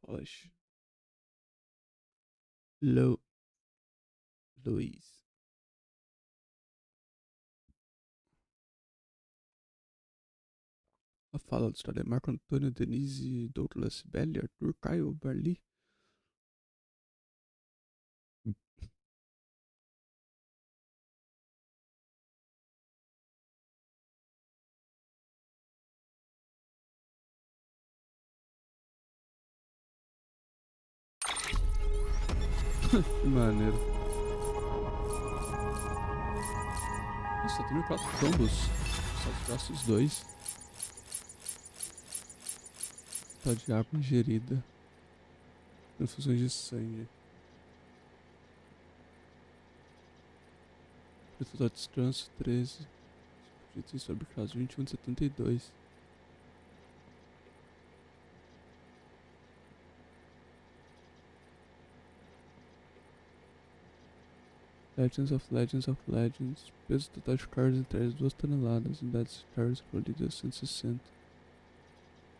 Polish. Luiz. A fala da história é Marco Antônio, Denise, Douglas, Belli, Arthur, Caio, Barli. Que maneiro. Nossa, tem 4 combos. Só os próximos 2. total de água ingerida. Transfusões de sangue. O total de descanso 13. Itens sobre caso 21 de 72. Legends of Legends. Peso total de cargas entregues 2 toneladas. Unidades de cargas colhidas 160.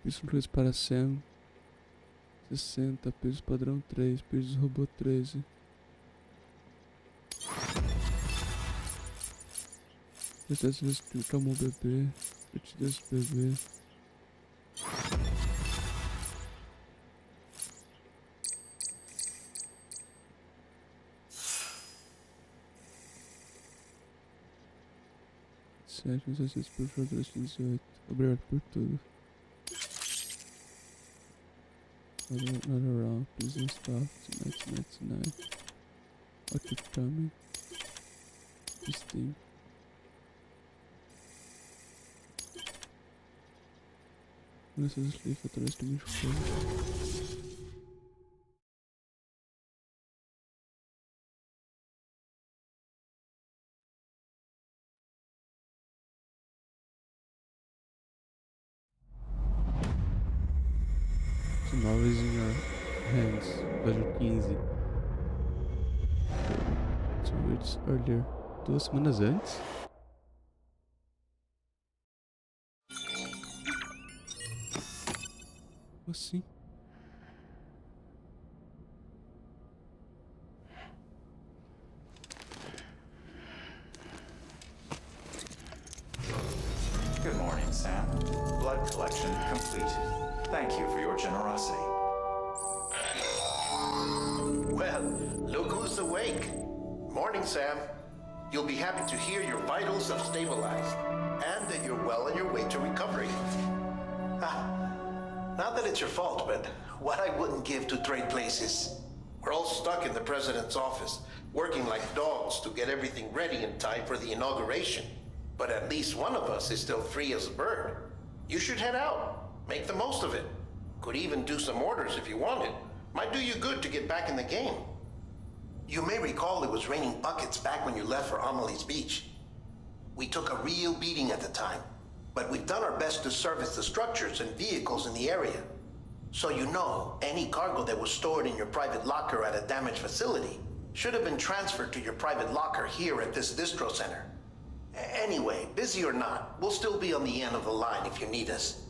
Peso incluído para Sam 60. Peso padrão 3. Peso robô 13. Essas que tomou o bebê. Partidas do bebê. Sétimo, 16 por jogadores 18. Obrigado por tudo. Not around. Please install. Tonight. I'll keep coming. Steam. Começa a desligar atrás do microfone. Novels in Your Hands, episódio 15. 2 weeks earlier. 2 semanas antes? Como assim? Good morning, Sam. Blood collection complete. Thank you for your generosity. Well, look who's awake. Morning, Sam. You'll be happy to hear your vitals have stabilized and that you're well on your way to recovery. Not that it's your fault, but what I wouldn't give to trade places. We're all stuck in the president's office, working like dogs to get everything ready in time for the inauguration. But at least one of us is still free as a bird. You should head out. Make the most of it. Could even do some orders if you wanted. Might do you good to get back in the game. You may recall it was raining buckets back when you left for Amelie's Beach. We took a real beating at the time, but we've done our best to service the structures and vehicles in the area. So you know, any cargo that was stored in your private locker at a damaged facility should have been transferred to your private locker here at this distro center. Anyway, busy or not, we'll still be on the end of the line if you need us.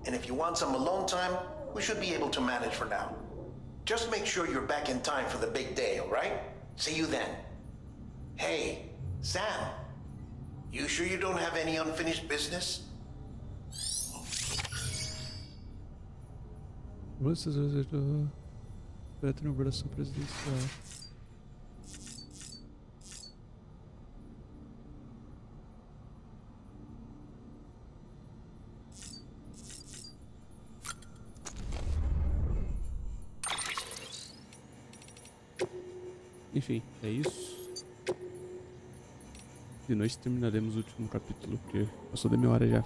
And if you want some alone time, we should be able to manage for now. Just make sure you're back in time for the big day, all right? See you then. Hey, Sam, you sure you don't have any unfinished business? Vocês vão para a inauguração presidencial. Enfim, é isso. De noite terminaremos o último capítulo, porque passou da minha hora já.